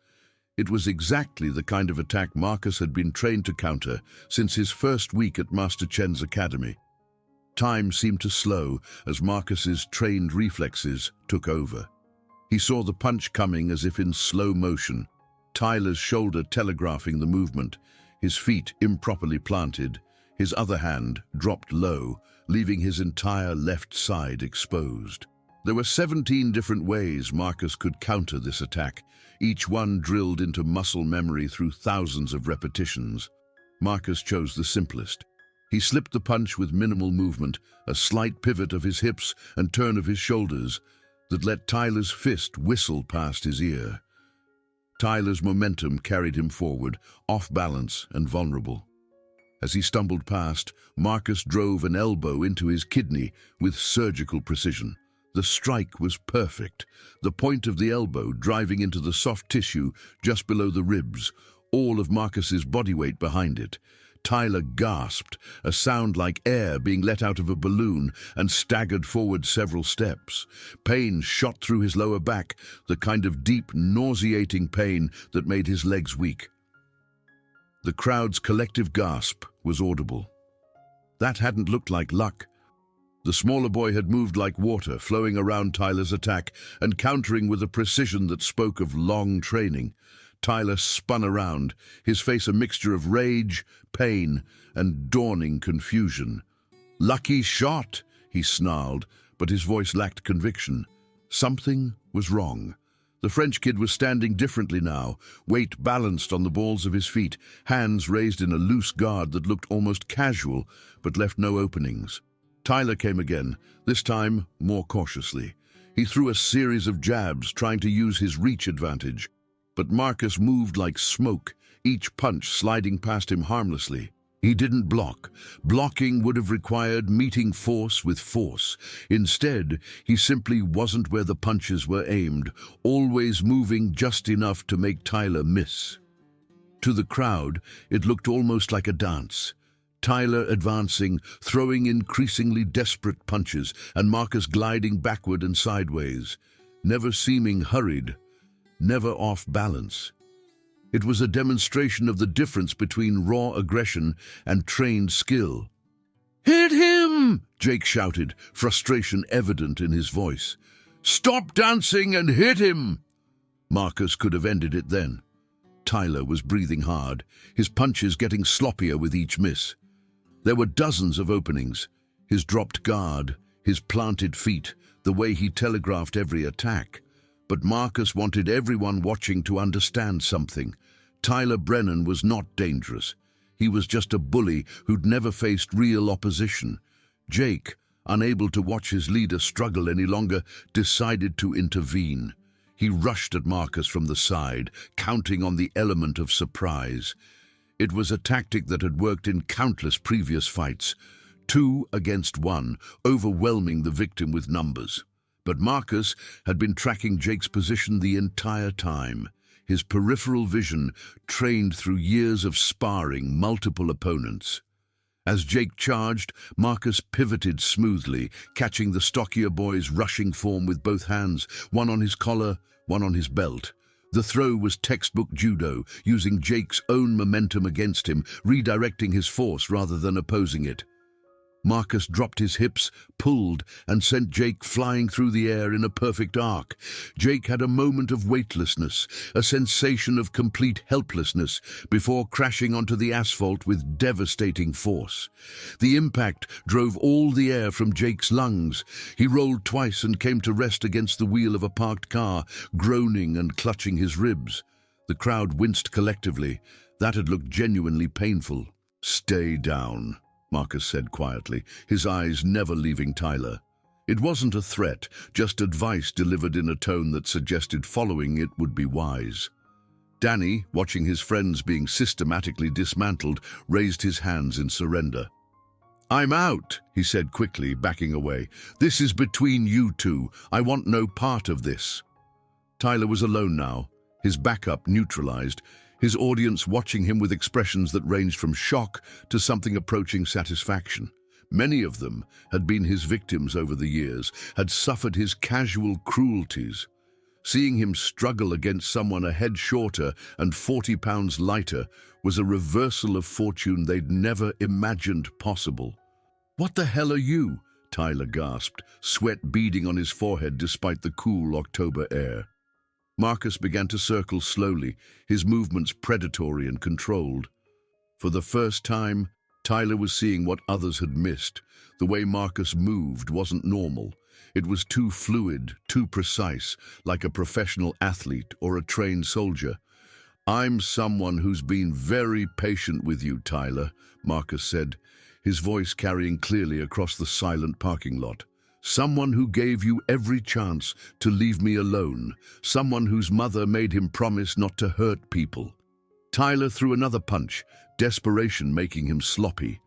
Speaker 1: It was exactly the kind of attack Marcus had been trained to counter since his first week at Master Chen's academy. Time seemed to slow as Marcus's trained reflexes took over. He saw the punch coming as if in slow motion, Tyler's shoulder telegraphing the movement, his feet improperly planted, his other hand dropped low, leaving his entire left side exposed. There were 17 different ways Marcus could counter this attack, each one drilled into muscle memory through thousands of repetitions. Marcus chose the simplest. He slipped the punch with minimal movement, a slight pivot of his hips and turn of his shoulders that let Tyler's fist whistle past his ear. Tyler's momentum carried him forward, off balance and vulnerable. As he stumbled past, Marcus drove an elbow into his kidney with surgical precision. The strike was perfect, the point of the elbow driving into the soft tissue just below the ribs, all of Marcus's body weight behind it. Tyler gasped, a sound like air being let out of a balloon, and staggered forward several steps. Pain shot through his lower back, the kind of deep, nauseating pain that made his legs weak. The crowd's collective gasp was audible. That hadn't looked like luck. The smaller boy had moved like water, flowing around Tyler's attack and countering with a precision that spoke of long training. Tyler spun around, his face a mixture of rage, pain, and dawning confusion. "Lucky shot," he snarled, but his voice lacked conviction. Something was wrong. The French kid was standing differently now, weight balanced on the balls of his feet, hands raised in a loose guard that looked almost casual, but left no openings. Tyler came again, this time more cautiously. He threw a series of jabs, trying to use his reach advantage. But Marcus moved like smoke, each punch sliding past him harmlessly. He didn't block. Blocking would have required meeting force with force. Instead, he simply wasn't where the punches were aimed, always moving just enough to make Tyler miss. To the crowd, it looked almost like a dance. Tyler advancing, throwing increasingly desperate punches, and Marcus gliding backward and sideways, never seeming hurried, never off balance. It was a demonstration of the difference between raw aggression and trained skill. "Hit him!" Jake shouted, frustration evident in his voice. "Stop dancing and hit him!" Marcus could have ended it then. Tyler was breathing hard, his punches getting sloppier with each miss. There were dozens of openings. His dropped guard, his planted feet, the way he telegraphed every attack. But Marcus wanted everyone watching to understand something. Tyler Brennan was not dangerous. He was just a bully who'd never faced real opposition. Jake, unable to watch his leader struggle any longer, decided to intervene. He rushed at Marcus from the side, counting on the element of surprise. It was a tactic that had worked in countless previous fights. 2 against 1, overwhelming the victim with numbers. But Marcus had been tracking Jake's position the entire time. His peripheral vision, trained through years of sparring multiple opponents. As Jake charged, Marcus pivoted smoothly, catching the stockier boy's rushing form with both hands, one on his collar, one on his belt. The throw was textbook judo, using Jake's own momentum against him, redirecting his force rather than opposing it. Marcus dropped his hips, pulled, and sent Jake flying through the air in a perfect arc. Jake had a moment of weightlessness, a sensation of complete helplessness, before crashing onto the asphalt with devastating force. The impact drove all the air from Jake's lungs. He rolled twice and came to rest against the wheel of a parked car, groaning and clutching his ribs. The crowd winced collectively. That had looked genuinely painful. "Stay down," Marcus said quietly, his eyes never leaving Tyler. It wasn't a threat, just advice delivered in a tone that suggested following it would be wise. Danny, watching his friends being systematically dismantled, raised his hands in surrender. "I'm out," he said quickly, backing away. "This is between you two. I want no part of this." Tyler was alone now, his backup neutralized, his audience watching him with expressions that ranged from shock to something approaching satisfaction. Many of them had been his victims over the years, had suffered his casual cruelties. Seeing him struggle against someone a head shorter and 40 pounds lighter was a reversal of fortune they'd never imagined possible. "What the hell are you?" Tyler gasped, sweat beading on his forehead despite the cool October air. Marcus began to circle slowly, his movements predatory and controlled. For the first time, Tyler was seeing what others had missed. The way Marcus moved wasn't normal. It was too fluid, too precise, like a professional athlete or a trained soldier. "I'm someone who's been very patient with you, Tyler," Marcus said, his voice carrying clearly across the silent parking lot. "Someone who gave you every chance to leave me alone. Someone whose mother made him promise not to hurt people." Tyler threw another punch, desperation making him sloppy.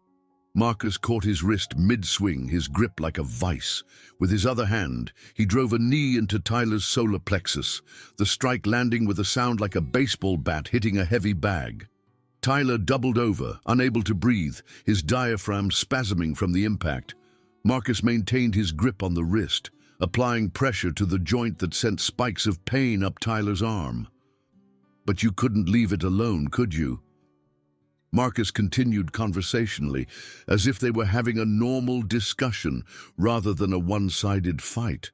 Speaker 1: Marcus caught his wrist mid-swing, his grip like a vice. With his other hand, he drove a knee into Tyler's solar plexus, the strike landing with a sound like a baseball bat hitting a heavy bag. Tyler doubled over, unable to breathe, his diaphragm spasming from the impact. Marcus maintained his grip on the wrist, applying pressure to the joint that sent spikes of pain up Tyler's arm. "But you couldn't leave it alone, could you?" Marcus continued conversationally, as if they were having a normal discussion rather than a one-sided fight.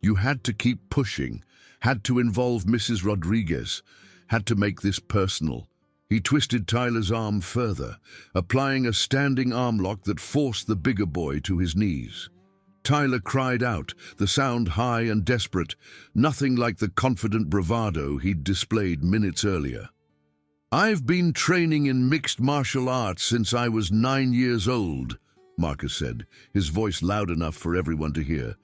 Speaker 1: "You had to keep pushing, had to involve Mrs. Rodriguez, had to make this personal." He twisted Tyler's arm further, applying a standing arm lock that forced the bigger boy to his knees. Tyler cried out, the sound high and desperate, nothing like the confident bravado he'd displayed minutes earlier. "I've been training in mixed martial arts since I was 9 years old," Marcus said, his voice loud enough for everyone to hear.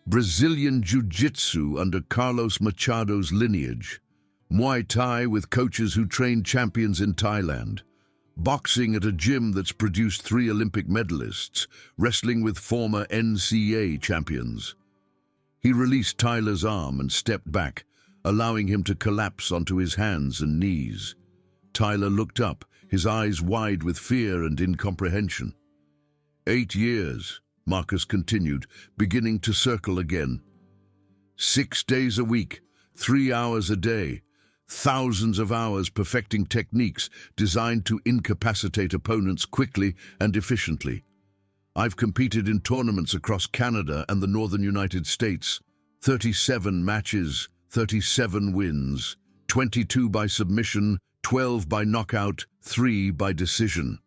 Speaker 1: "Brazilian Jiu-Jitsu under Carlos Machado's lineage. Muay Thai with coaches who trained champions in Thailand. Boxing at a gym that's produced 3 Olympic medalists, wrestling with former NCAA champions." He released Tyler's arm and stepped back, allowing him to collapse onto his hands and knees. Tyler looked up, his eyes wide with fear and incomprehension. 8 years, Marcus continued, beginning to circle again. 6 days a week, 3 hours a day. Thousands of hours perfecting techniques designed to incapacitate opponents quickly and efficiently. I've competed in tournaments across Canada and the northern United States. 37 matches, 37 wins, 22 by submission, 12 by knockout, 3 by decision.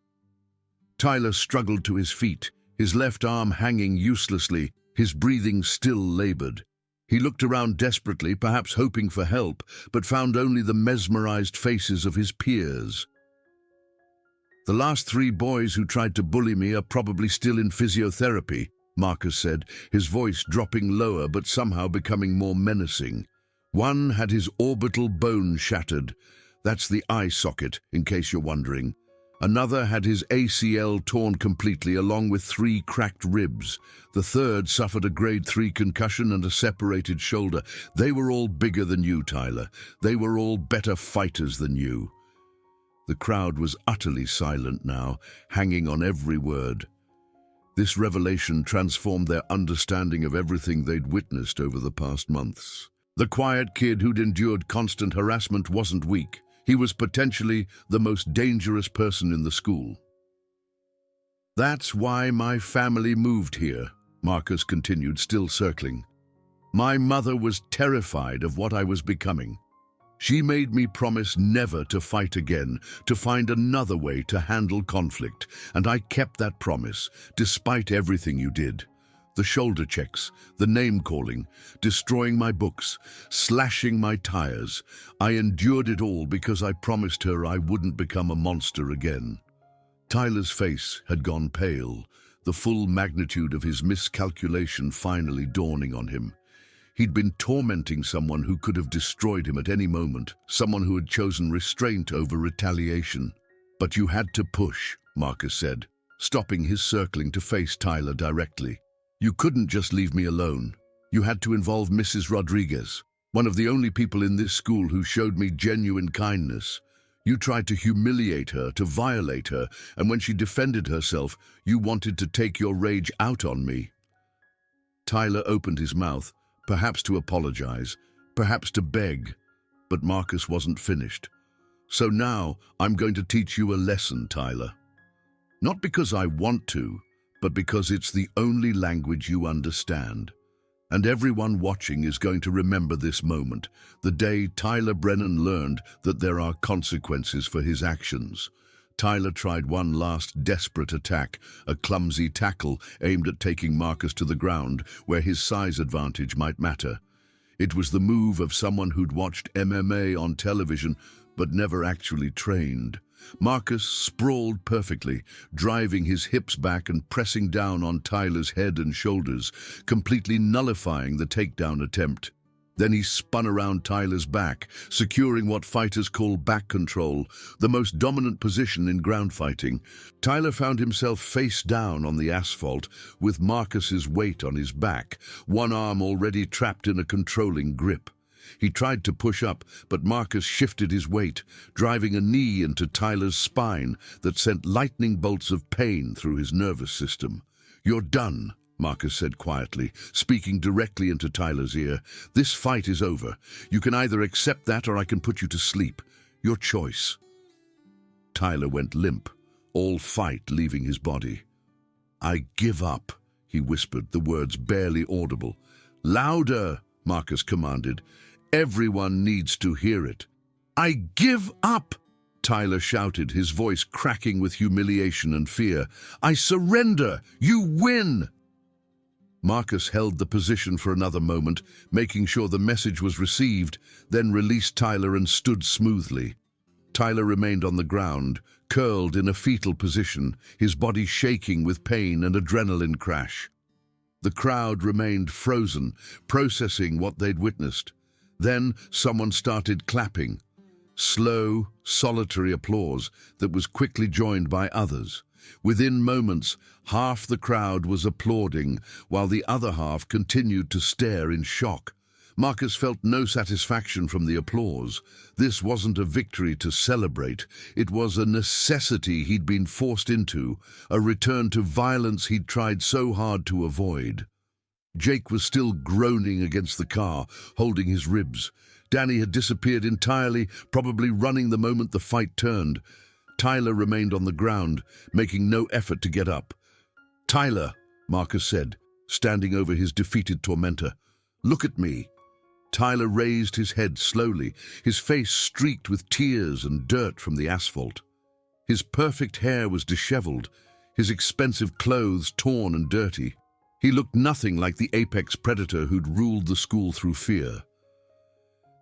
Speaker 1: Tyler struggled to his feet, his left arm hanging uselessly, his breathing still labored. He looked around desperately, perhaps hoping for help, but found only the mesmerized faces of his peers. "The last 3 boys who tried to bully me are probably still in physiotherapy," Marcus said, his voice dropping lower but somehow becoming more menacing. "One had his orbital bone shattered. That's the eye socket, in case you're wondering. Another had his ACL torn completely, along with 3 cracked ribs. The third suffered a grade 3 concussion and a separated shoulder. They were all bigger than you, Tyler. They were all better fighters than you." The crowd was utterly silent now, hanging on every word. This revelation transformed their understanding of everything they'd witnessed over the past months. The quiet kid who'd endured constant harassment wasn't weak. He was potentially the most dangerous person in the school. "That's why my family moved here," Marcus continued, still circling. "My mother was terrified of what I was becoming. She made me promise never to fight again, to find another way to handle conflict, and I kept that promise, despite everything you did. The shoulder checks, the name-calling, destroying my books, slashing my tires. I endured it all because I promised her I wouldn't become a monster again." Tyler's face had gone pale, the full magnitude of his miscalculation finally dawning on him. He'd been tormenting someone who could have destroyed him at any moment, someone who had chosen restraint over retaliation. "But you had to push," Marcus said, stopping his circling to face Tyler directly. "You couldn't just leave me alone. You had to involve Mrs. Rodriguez, one of the only people in this school who showed me genuine kindness. You tried to humiliate her, to violate her, and when she defended herself, you wanted to take your rage out on me." Tyler opened his mouth, perhaps to apologize, perhaps to beg, but Marcus wasn't finished. "So now I'm going to teach you a lesson, Tyler. Not because I want to, but because it's the only language you understand. And everyone watching is going to remember this moment, the day Tyler Brennan learned that there are consequences for his actions. Tyler tried one last desperate attack, a clumsy tackle aimed at taking Marcus to the ground, where his size advantage might matter. It was the move of someone who'd watched MMA on television, but never actually trained. Marcus sprawled perfectly, driving his hips back and pressing down on Tyler's head and shoulders, completely nullifying the takedown attempt. Then he spun around Tyler's back, securing what fighters call back control, the most dominant position in ground fighting. Tyler found himself face down on the asphalt, with Marcus's weight on his back, one arm already trapped in a controlling grip. He tried to push up, but Marcus shifted his weight, driving a knee into Tyler's spine that sent lightning bolts of pain through his nervous system. "You're done," Marcus said quietly, speaking directly into Tyler's ear. "This fight is over. You can either accept that or I can put you to sleep. Your choice." Tyler went limp, all fight leaving his body. "I give up," he whispered, the words barely audible. "Louder," Marcus commanded. "Everyone needs to hear it." "I give up," Tyler shouted, his voice cracking with humiliation and fear. "I surrender. You win." Marcus held the position for another moment, making sure the message was received, then released Tyler and stood smoothly. Tyler remained on the ground, curled in a fetal position, his body shaking with pain and adrenaline crash. The crowd remained frozen, processing what they'd witnessed. Then someone started clapping. Slow, solitary applause that was quickly joined by others. Within moments, half the crowd was applauding, while the other half continued to stare in shock. Marcus felt no satisfaction from the applause. This wasn't a victory to celebrate. It was a necessity he'd been forced into, a return to violence he'd tried so hard to avoid. Jake was still groaning against the car, holding his ribs. Danny had disappeared entirely, probably running the moment the fight turned. Tyler remained on the ground, making no effort to get up. "Tyler," Marcus said, standing over his defeated tormentor, Look at me." Tyler raised his head slowly, his face streaked with tears and dirt from the asphalt. His perfect hair was disheveled, his expensive clothes torn and dirty. He looked nothing like the apex predator who'd ruled the school through fear.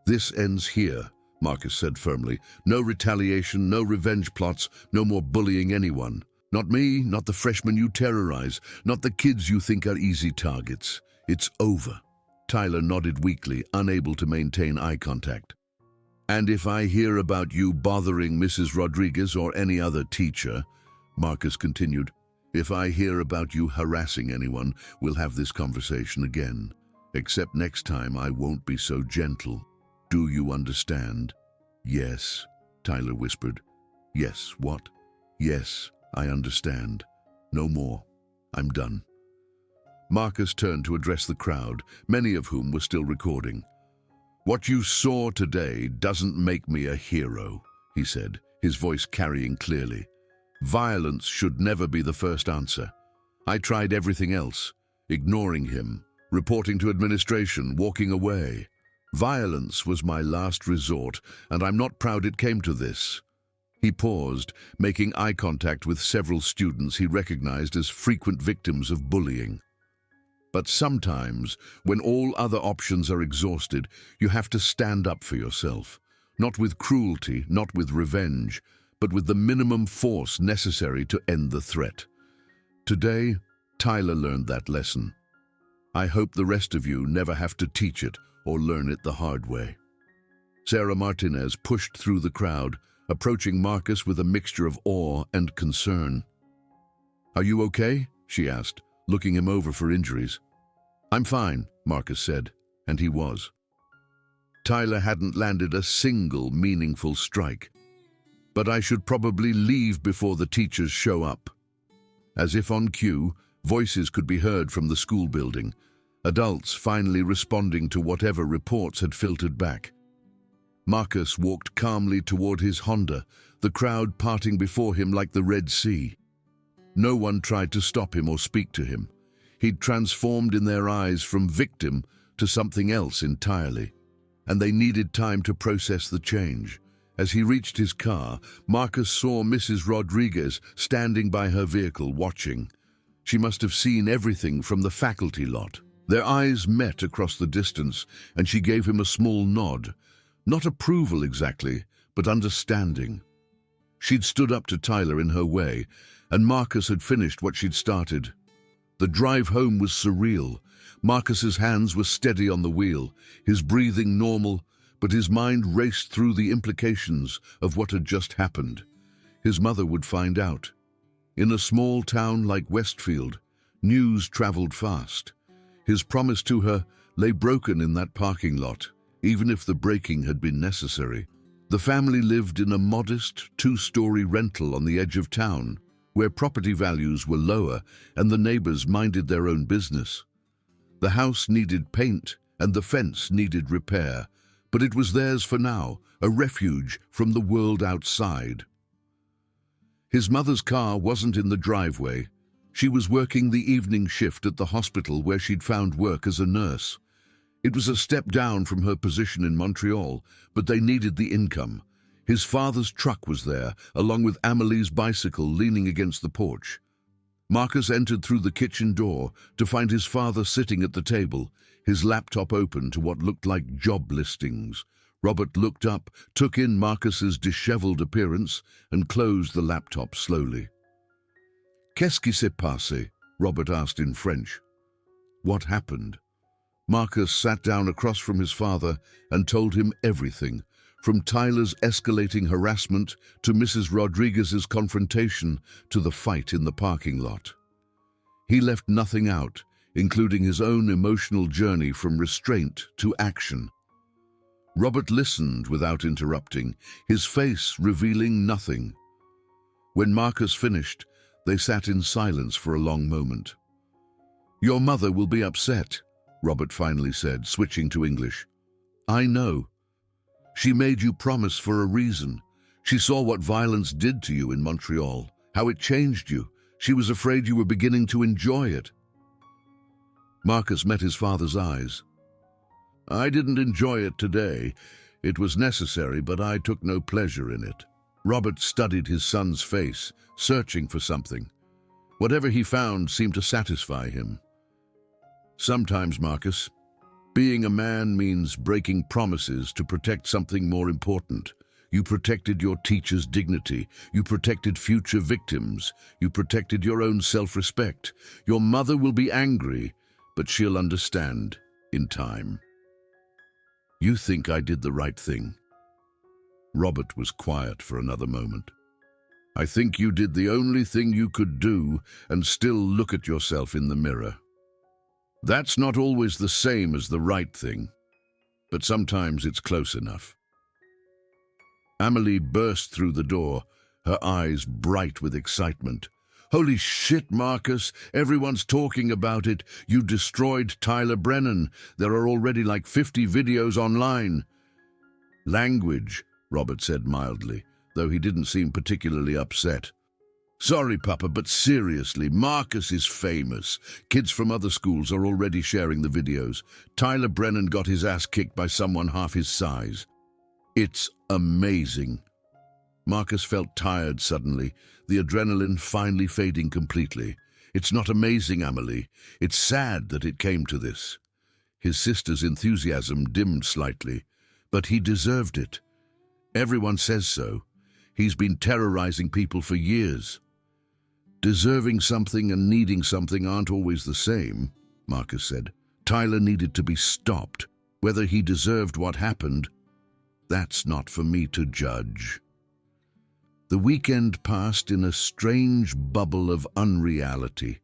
Speaker 1: "This ends here," Marcus said firmly. "No retaliation, no revenge plots, no more bullying anyone. Not me, not the freshmen you terrorize, not the kids you think are easy targets. It's over." Tyler nodded weakly, unable to maintain eye contact. "And if I hear about you bothering Mrs. Rodriguez or any other teacher," Marcus continued, "if I hear about you harassing anyone, we'll have this conversation again. Except next time I won't be so gentle. Do you understand?" "Yes," Tyler whispered. "Yes, what?" "Yes, I understand. No more. I'm done." Marcus turned to address the crowd, many of whom were still recording. "What you saw today doesn't make me a hero," he said, his voice carrying clearly. "Violence should never be the first answer. I tried everything else, ignoring him, reporting to administration, walking away. Violence was my last resort, and I'm not proud it came to this." He paused, making eye contact with several students he recognized as frequent victims of bullying. "But sometimes, when all other options are exhausted, you have to stand up for yourself. Not with cruelty, not with revenge, but with the minimum force necessary to end the threat. Today, Tyler learned that lesson. I hope the rest of you never have to teach it or learn it the hard way." Sarah Martinez pushed through the crowd, approaching Marcus with a mixture of awe and concern. "Are you okay?" she asked, looking him over for injuries. "I'm fine," Marcus said, and he was. Tyler hadn't landed a single meaningful strike. "But I should probably leave before the teachers show up." As if on cue, voices could be heard from the school building, adults finally responding to whatever reports had filtered back. Marcus walked calmly toward his Honda, the crowd parting before him like the Red Sea. No one tried to stop him or speak to him. He'd transformed in their eyes from victim to something else entirely, and they needed time to process the change. As he reached his car, Marcus saw Mrs. Rodriguez standing by her vehicle watching. She must have seen everything from the faculty lot. Their eyes met across the distance, and she gave him a small nod. Not approval exactly, but understanding. She'd stood up to Tyler in her way, and Marcus had finished what she'd started. The drive home was surreal. Marcus's hands were steady on the wheel, his breathing normal, but his mind raced through the implications of what had just happened. His mother would find out. In a small town like Westfield, news traveled fast. His promise to her lay broken in that parking lot, even if the breaking had been necessary. The family lived in a modest, two-story rental on the edge of town, where property values were lower and the neighbors minded their own business. The house needed paint and the fence needed repair, but it was theirs for now, a refuge from the world outside. His mother's car wasn't in the driveway. She was working the evening shift at the hospital where she'd found work as a nurse. It was a step down from her position in Montreal, but they needed the income. His father's truck was there, along with Amelie's bicycle leaning against the porch. Marcus entered through the kitchen door to find his father sitting at the table, his laptop open to what looked like job listings. Robert looked up, took in Marcus's disheveled appearance, and closed the laptop slowly. "Qu'est-ce qui s'est passé?" Robert asked in French. "What happened?" Marcus sat down across from his father and told him everything, from Tyler's escalating harassment to Mrs. Rodriguez's confrontation to the fight in the parking lot. He left nothing out, including his own emotional journey from restraint to action. Robert listened without interrupting, his face revealing nothing. When Marcus finished, they sat in silence for a long moment. "Your mother will be upset," Robert finally said, switching to English. "I know. She made you promise for a reason. She saw what violence did to you in Montreal, how it changed you. She was afraid you were beginning to enjoy it." Marcus met his father's eyes. I didn't enjoy it today. It was necessary, but I took no pleasure in it. Robert studied his son's face, searching for something. Whatever he found seemed to satisfy him. Sometimes, Marcus, being a man means breaking promises to protect something more important. You protected your teacher's dignity. You protected future victims. You protected your own self-respect. Your mother will be angry, but she'll understand in time. You think I did the right thing? Robert was quiet for another moment. I think you did the only thing you could do and still look at yourself in the mirror. That's not always the same as the right thing, but sometimes it's close enough. Amelie burst through the door, her eyes bright with excitement. Holy shit, Marcus, everyone's talking about it. You destroyed Tyler Brennan. There are already like 50 videos online. Language, Robert said mildly, though he didn't seem particularly upset. Sorry, Papa, but seriously, Marcus is famous. Kids from other schools are already sharing the videos. Tyler Brennan got his ass kicked by someone half his size. It's amazing. Marcus felt tired suddenly, the adrenaline finally fading completely. It's not amazing, Amelie. It's sad that it came to this. His sister's enthusiasm dimmed slightly, but he deserved it. Everyone says so. He's been terrorizing people for years. Deserving something and needing something aren't always the same, Marcus said. Tyler needed to be stopped. Whether he deserved what happened, that's not for me to judge. The weekend passed in a strange bubble of unreality.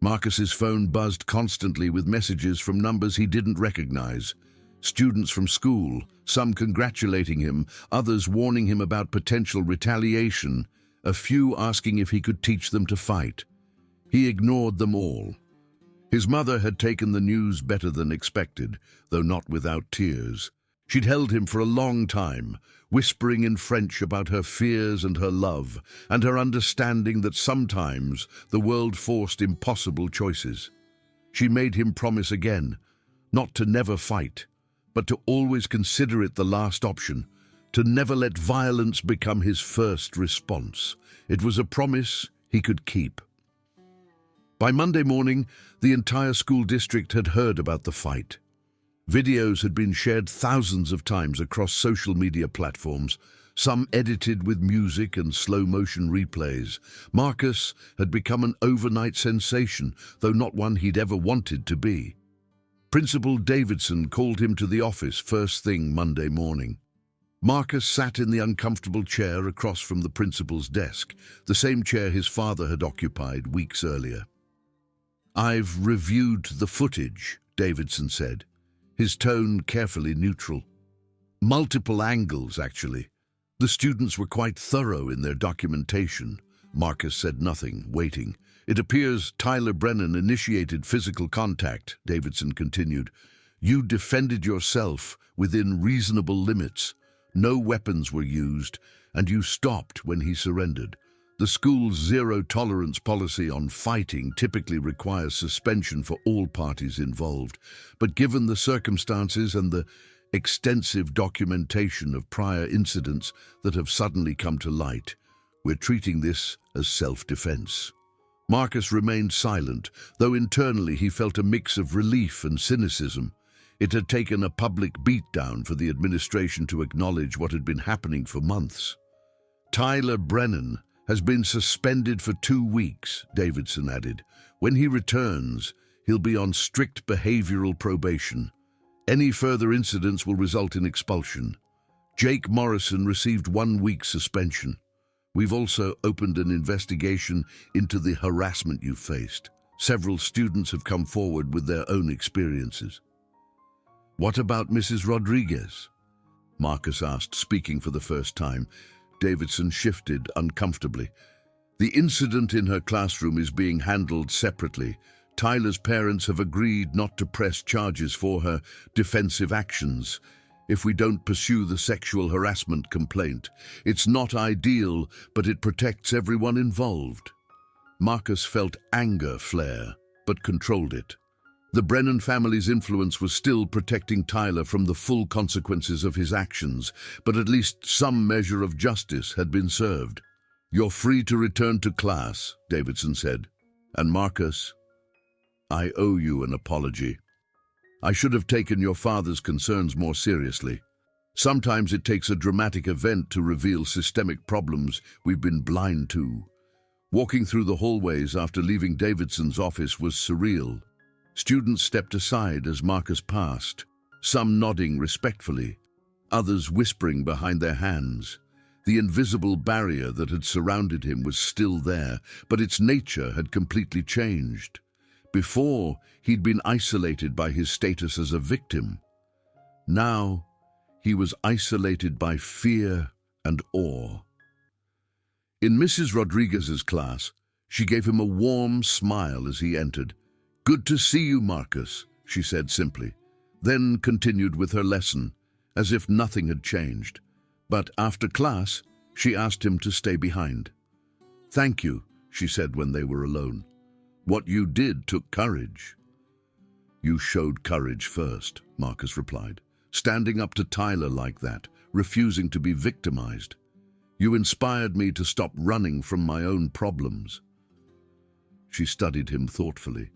Speaker 1: Marcus's phone buzzed constantly with messages from numbers he didn't recognize. Students from school, some congratulating him, others warning him about potential retaliation, a few asking if he could teach them to fight. He ignored them all. His mother had taken the news better than expected, though not without tears. She'd held him for a long time, whispering in French about her fears and her love, and her understanding that sometimes the world forced impossible choices. She made him promise again, not to never fight, but to always consider it the last option, to never let violence become his first response. It was a promise he could keep. By Monday morning, the entire school district had heard about the fight. Videos had been shared thousands of times across social media platforms, some edited with music and slow-motion replays. Marcus had become an overnight sensation, though not one he'd ever wanted to be. Principal Davidson called him to the office first thing Monday morning. Marcus sat in the uncomfortable chair across from the principal's desk, the same chair his father had occupied weeks earlier. "I've reviewed the footage," Davidson said, his tone carefully neutral. "Multiple angles, actually. The students were quite thorough in their documentation." Marcus said nothing, waiting. "It appears Tyler Brennan initiated physical contact," Davidson continued. "You defended yourself within reasonable limits. No weapons were used, and you stopped when he surrendered. The school's zero-tolerance policy on fighting typically requires suspension for all parties involved, but given the circumstances and the extensive documentation of prior incidents that have suddenly come to light, we're treating this as self-defense." Marcus remained silent, though internally he felt a mix of relief and cynicism. It had taken a public beatdown for the administration to acknowledge what had been happening for months. "Tyler Brennan has been suspended for 2 weeks, Davidson added. "When he returns, he'll be on strict behavioral probation. Any further incidents will result in expulsion. Jake Morrison received 1 week suspension. We've also opened an investigation into the harassment you faced. Several students have come forward with their own experiences." "What about Mrs. Rodriguez?" Marcus asked, speaking for the first time. Davidson shifted uncomfortably. "The incident in her classroom is being handled separately. Tyler's parents have agreed not to press charges for her defensive actions if we don't pursue the sexual harassment complaint. It's not ideal, but it protects everyone involved." Marcus felt anger flare, but controlled it. The Brennan family's influence was still protecting Tyler from the full consequences of his actions, but at least some measure of justice had been served. "You're free to return to class," Davidson said. "And Marcus, I owe you an apology. I should have taken your father's concerns more seriously. Sometimes it takes a dramatic event to reveal systemic problems we've been blind to." Walking through the hallways after leaving Davidson's office was surreal. Students stepped aside as Marcus passed, some nodding respectfully, others whispering behind their hands. The invisible barrier that had surrounded him was still there, but its nature had completely changed. Before, he'd been isolated by his status as a victim. Now, he was isolated by fear and awe. In Mrs. Rodriguez's class, she gave him a warm smile as he entered. "Good to see you, Marcus," she said simply, then continued with her lesson, as if nothing had changed. But after class, she asked him to stay behind. "Thank you," she said when they were alone. "What you did took courage." "You showed courage first," Marcus replied, "standing up to Tyler like that, refusing to be victimized. You inspired me to stop running from my own problems." She studied him thoughtfully.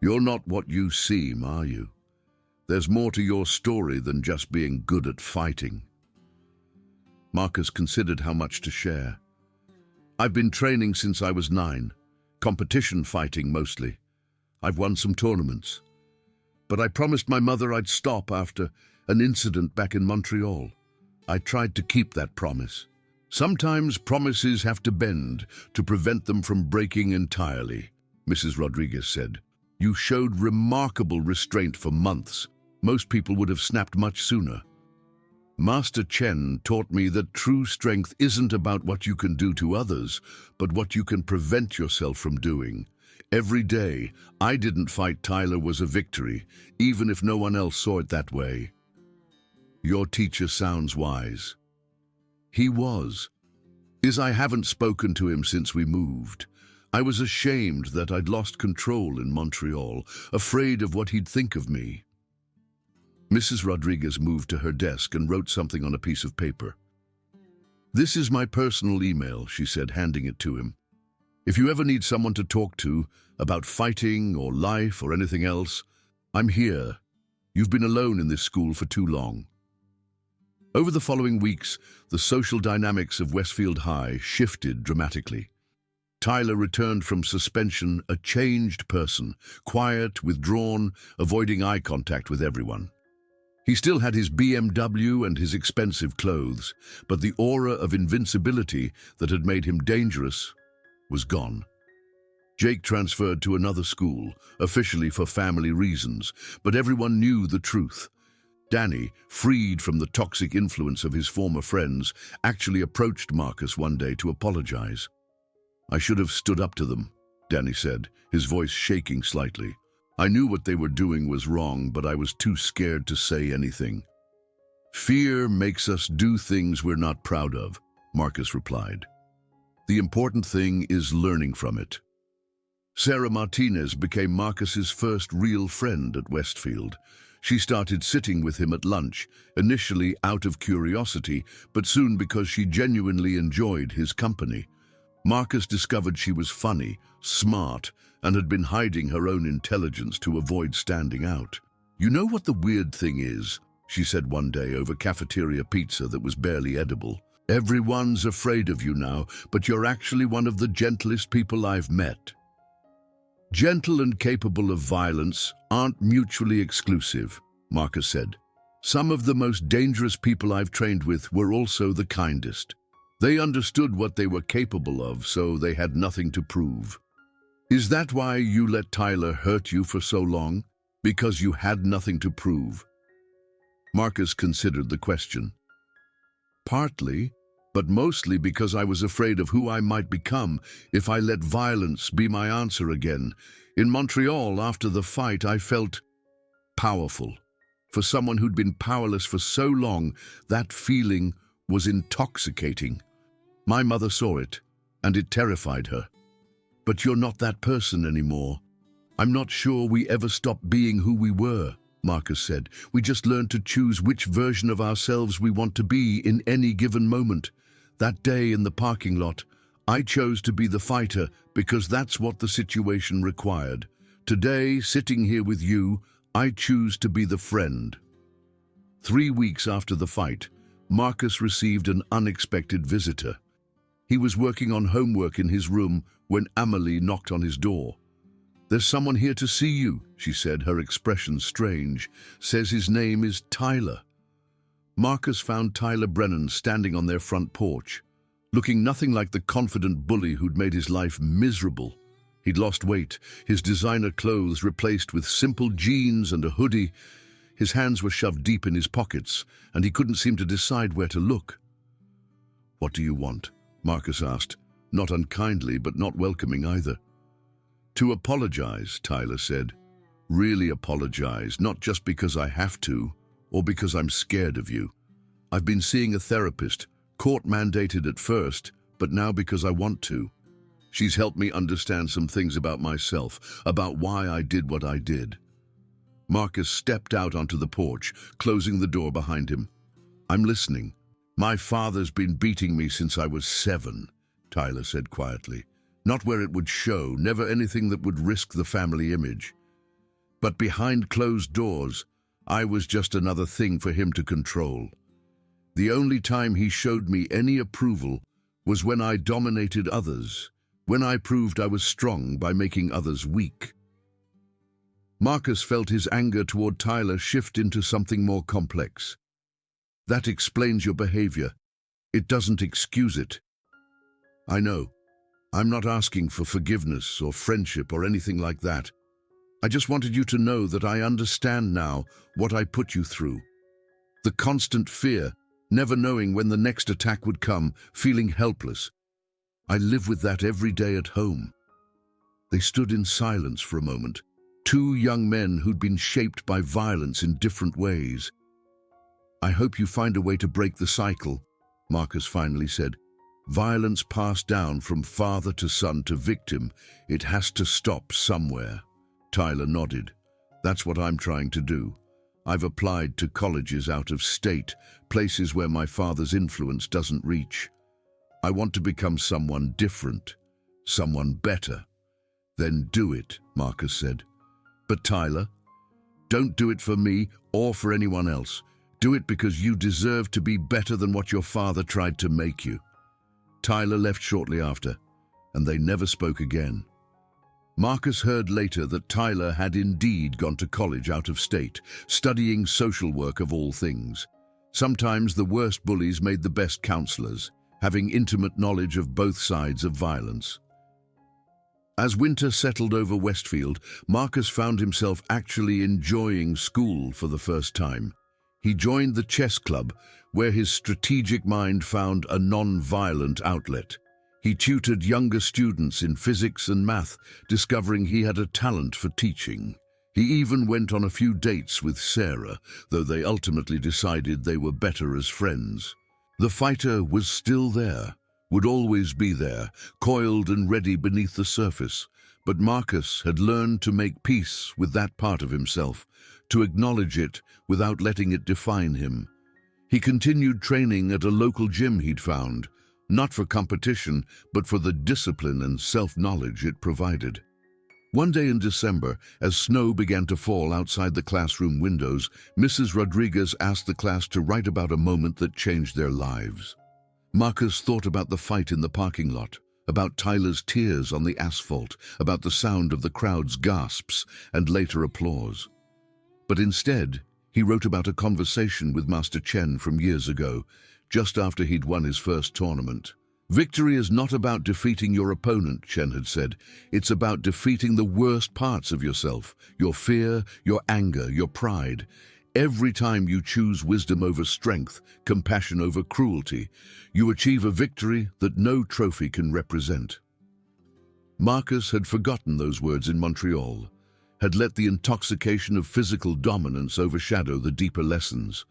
Speaker 1: "You're not what you seem, are you? There's more to your story than just being good at fighting." Marcus considered how much to share. "I've been training since I was 9, competition fighting mostly. I've won some tournaments. But I promised my mother I'd stop after an incident back in Montreal. I tried to keep that promise. Sometimes promises have to bend to prevent them from breaking entirely," Mrs. Rodriguez said. "You showed remarkable restraint for months. Most people would have snapped much sooner. Master Chen taught me that true strength isn't about what you can do to others, but what you can prevent yourself from doing. Every day, I didn't fight Tyler was a victory, even if no one else saw it that way." "Your teacher sounds wise." "He was. I haven't spoken to him since we moved. I was ashamed that I'd lost control in Montreal, afraid of what he'd think of me." Mrs. Rodriguez moved to her desk and wrote something on a piece of paper. "This is my personal email," she said, handing it to him. "If you ever need someone to talk to about fighting or life or anything else, I'm here. You've been alone in this school for too long." Over the following weeks, the social dynamics of Westfield High shifted dramatically. Tyler returned from suspension a changed person, quiet, withdrawn, avoiding eye contact with everyone. He still had his BMW and his expensive clothes, but the aura of invincibility that had made him dangerous was gone. Jake transferred to another school, officially for family reasons, but everyone knew the truth. Danny, freed from the toxic influence of his former friends, actually approached Marcus one day to apologize. "I should have stood up to them," Danny said, his voice shaking slightly. "I knew what they were doing was wrong, but I was too scared to say anything." "Fear makes us do things we're not proud of," Marcus replied. "The important thing is learning from it." Sarah Martinez became Marcus's first real friend at Westfield. She started sitting with him at lunch, initially out of curiosity, but soon because she genuinely enjoyed his company. Marcus discovered she was funny, smart, and had been hiding her own intelligence to avoid standing out. "You know what the weird thing is?" she said one day over cafeteria pizza that was barely edible. "Everyone's afraid of you now, but you're actually one of the gentlest people I've met." "Gentle and capable of violence aren't mutually exclusive," Marcus said. "Some of the most dangerous people I've trained with were also the kindest. They understood what they were capable of, so they had nothing to prove." "Is that why you let Tyler hurt you for so long? Because you had nothing to prove?" Marcus considered the question. "Partly, but mostly because I was afraid of who I might become if I let violence be my answer again. In Montreal, after the fight, I felt powerful. For someone who'd been powerless for so long, that feeling was intoxicating. My mother saw it, and it terrified her. 'But you're not that person anymore.' I'm not sure we ever stopped being who we were, Marcus said. We just learned to choose which version of ourselves we want to be in any given moment. That day in the parking lot, I chose to be the fighter because that's what the situation required. Today, sitting here with you, I choose to be the friend. 3 weeks after the fight, Marcus received an unexpected visitor. He was working on homework in his room when Amelie knocked on his door. "There's someone here to see you," she said, her expression strange. "Says his name is Tyler." Marcus found Tyler Brennan standing on their front porch, looking nothing like the confident bully who'd made his life miserable. He'd lost weight, his designer clothes replaced with simple jeans and a hoodie. His hands were shoved deep in his pockets, and he couldn't seem to decide where to look. "What do you want?" Marcus asked, not unkindly but not welcoming either. "To apologize," Tyler said. "Really apologize, not just because I have to, or because I'm scared of you. I've been seeing a therapist, court-mandated at first, but now because I want to. She's helped me understand some things about myself, about why I did what I did." Marcus stepped out onto the porch, closing the door behind him. "I'm listening." "My father's been beating me since I was 7, Tyler said quietly. "Not where it would show, never anything that would risk the family image. But behind closed doors, I was just another thing for him to control. The only time he showed me any approval was when I dominated others, when I proved I was strong by making others weak." Marcus felt his anger toward Tyler shift into something more complex. "That explains your behavior. It doesn't excuse it." "I know. I'm not asking for forgiveness or friendship or anything like that. I just wanted you to know that I understand now what I put you through. The constant fear, never knowing when the next attack would come, feeling helpless. I live with that every day at home." They stood in silence for a moment, two young men who'd been shaped by violence in different ways. "I hope you find a way to break the cycle," Marcus finally said. "Violence passed down from father to son to victim. It has to stop somewhere." Tyler nodded. "That's what I'm trying to do. I've applied to colleges out of state, places where my father's influence doesn't reach. I want to become someone different, someone better." "Then do it," Marcus said. "But Tyler, don't do it for me or for anyone else. Do it because you deserve to be better than what your father tried to make you." Tyler left shortly after, and they never spoke again. Marcus heard later that Tyler had indeed gone to college out of state, studying social work of all things. Sometimes the worst bullies made the best counselors, having intimate knowledge of both sides of violence. As winter settled over Westfield, Marcus found himself actually enjoying school for the first time. He joined the chess club, where his strategic mind found a non-violent outlet. He tutored younger students in physics and math, discovering he had a talent for teaching. He even went on a few dates with Sarah, though they ultimately decided they were better as friends. The fighter was still there, would always be there, coiled and ready beneath the surface. But Marcus had learned to make peace with that part of himself, to acknowledge it without letting it define him. He continued training at a local gym he'd found, not for competition, but for the discipline and self-knowledge it provided. One day in December, as snow began to fall outside the classroom windows, Mrs. Rodriguez asked the class to write about a moment that changed their lives. Marcus thought about the fight in the parking lot, about Tyler's tears on the asphalt, about the sound of the crowd's gasps and later applause. But instead, he wrote about a conversation with Master Chen from years ago, just after he'd won his first tournament. "Victory is not about defeating your opponent," Chen had said. "It's about defeating the worst parts of yourself, your fear, your anger, your pride. Every time you choose wisdom over strength, compassion over cruelty, you achieve a victory that no trophy can represent." Marcus had forgotten those words in Montreal, had let the intoxication of physical dominance overshadow the deeper lessons.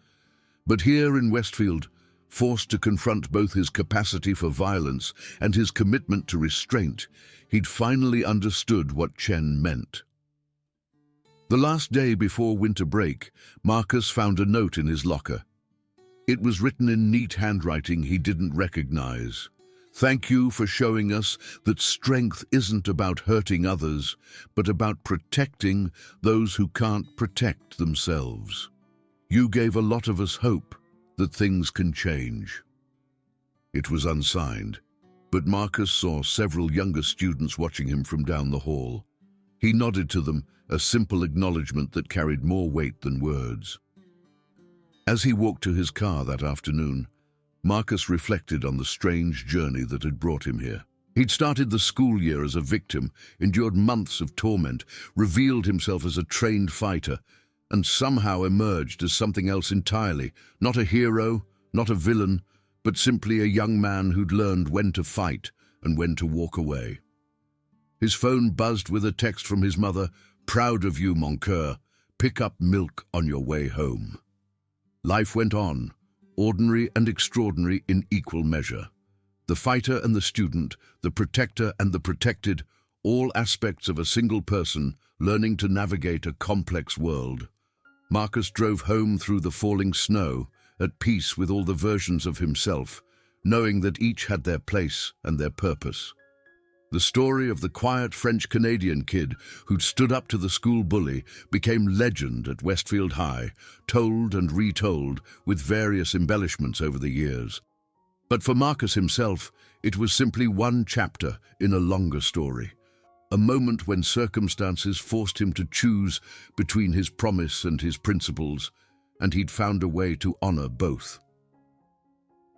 Speaker 1: But here in Westfield, forced to confront both his capacity for violence and his commitment to restraint, he'd finally understood what Chen meant. The last day before winter break, Marcus found a note in his locker. It was written in neat handwriting he didn't recognize. "Thank you for showing us that strength isn't about hurting others, but about protecting those who can't protect themselves. You gave a lot of us hope that things can change." It was unsigned, but Marcus saw several younger students watching him from down the hall. He nodded to them, a simple acknowledgement that carried more weight than words. As he walked to his car that afternoon, Marcus reflected on the strange journey that had brought him here. He'd started the school year as a victim, endured months of torment, revealed himself as a trained fighter, and somehow emerged as something else entirely, not a hero, not a villain, but simply a young man who'd learned when to fight and when to walk away. His phone buzzed with a text from his mother, "Proud of you, mon cœur. Pick up milk on your way home." Life went on, ordinary and extraordinary in equal measure. The fighter and the student, the protector and the protected, all aspects of a single person learning to navigate a complex world. Marcus drove home through the falling snow, at peace with all the versions of himself, knowing that each had their place and their purpose. The story of the quiet French-Canadian kid who'd stood up to the school bully became legend at Westfield High, told and retold with various embellishments over the years. But for Marcus himself, it was simply one chapter in a longer story, a moment when circumstances forced him to choose between his promise and his principles, and he'd found a way to honor both.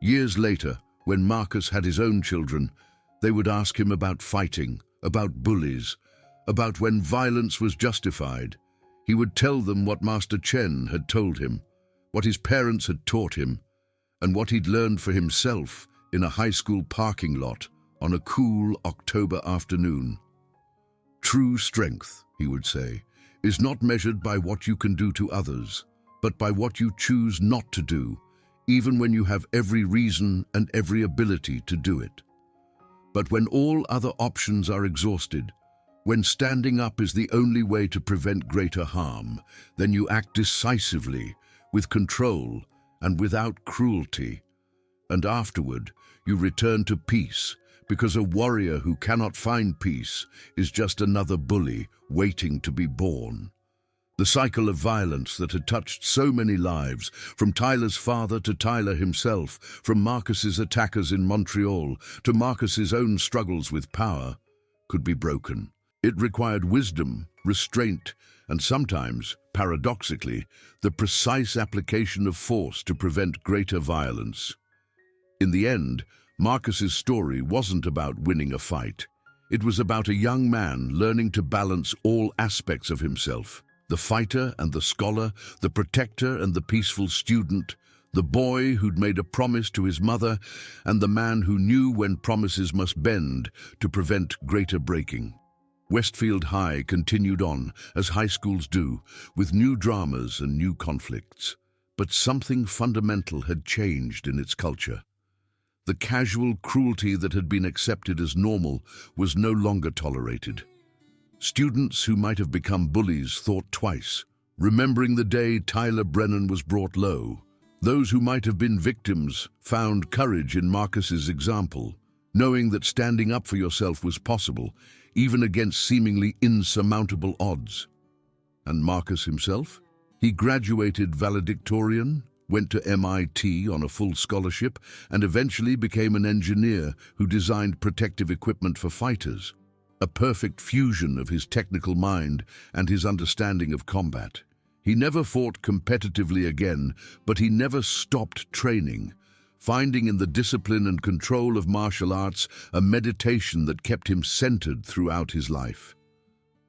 Speaker 1: Years later, when Marcus had his own children, they would ask him about fighting, about bullies, about when violence was justified. He would tell them what Master Chen had told him, what his parents had taught him, and what he'd learned for himself in a high school parking lot on a cool October afternoon. "True strength," he would say, "is not measured by what you can do to others, but by what you choose not to do, even when you have every reason and every ability to do it. But when all other options are exhausted, when standing up is the only way to prevent greater harm, then you act decisively, with control and without cruelty. And afterward, you return to peace, because a warrior who cannot find peace is just another bully waiting to be born." The cycle of violence that had touched so many lives, from Tyler's father to Tyler himself, from Marcus's attackers in Montreal to Marcus's own struggles with power, could be broken. It required wisdom, restraint, and sometimes, paradoxically, the precise application of force to prevent greater violence. In the end, Marcus's story wasn't about winning a fight. It was about a young man learning to balance all aspects of himself. The fighter and the scholar, the protector and the peaceful student, the boy who'd made a promise to his mother, and the man who knew when promises must bend to prevent greater breaking. Westfield High continued on, as high schools do, with new dramas and new conflicts. But something fundamental had changed in its culture. The casual cruelty that had been accepted as normal was no longer tolerated. Students who might have become bullies thought twice, remembering the day Tyler Brennan was brought low. Those who might have been victims found courage in Marcus's example, knowing that standing up for yourself was possible, even against seemingly insurmountable odds. And Marcus himself? He graduated valedictorian, went to MIT on a full scholarship, and eventually became an engineer who designed protective equipment for fighters. A perfect fusion of his technical mind and his understanding of combat. He never fought competitively again, but he never stopped training, finding in the discipline and control of martial arts a meditation that kept him centered throughout his life.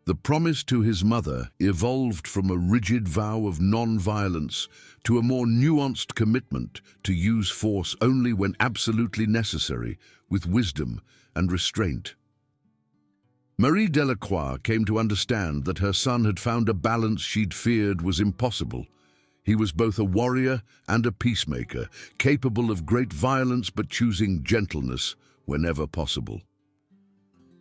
Speaker 1: The promise to his mother evolved from a rigid vow of non-violence to a more nuanced commitment to use force only when absolutely necessary, with wisdom and restraint. Marie Delacroix came to understand that her son had found a balance she'd feared was impossible. He was both a warrior and a peacemaker, capable of great violence but choosing gentleness whenever possible.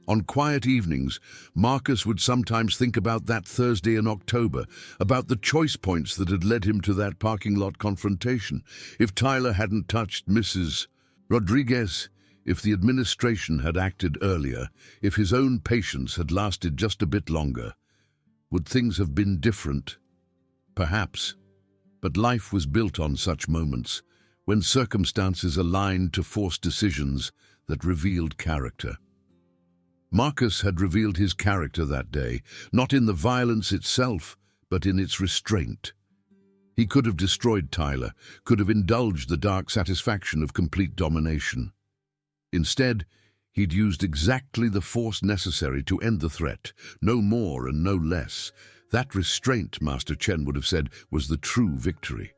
Speaker 1: On quiet evenings, Marcus would sometimes think about that Thursday in October, about the choice points that had led him to that parking lot confrontation. If Tyler hadn't touched Mrs. Rodriguez, if the administration had acted earlier, if his own patience had lasted just a bit longer, would things have been different? Perhaps. But life was built on such moments, when circumstances aligned to force decisions that revealed character. Marcus had revealed his character that day, not in the violence itself, but in its restraint. He could have destroyed Tyler, could have indulged the dark satisfaction of complete domination. Instead, he'd used exactly the force necessary to end the threat, no more and no less. That restraint, Master Chen would have said, was the true victory.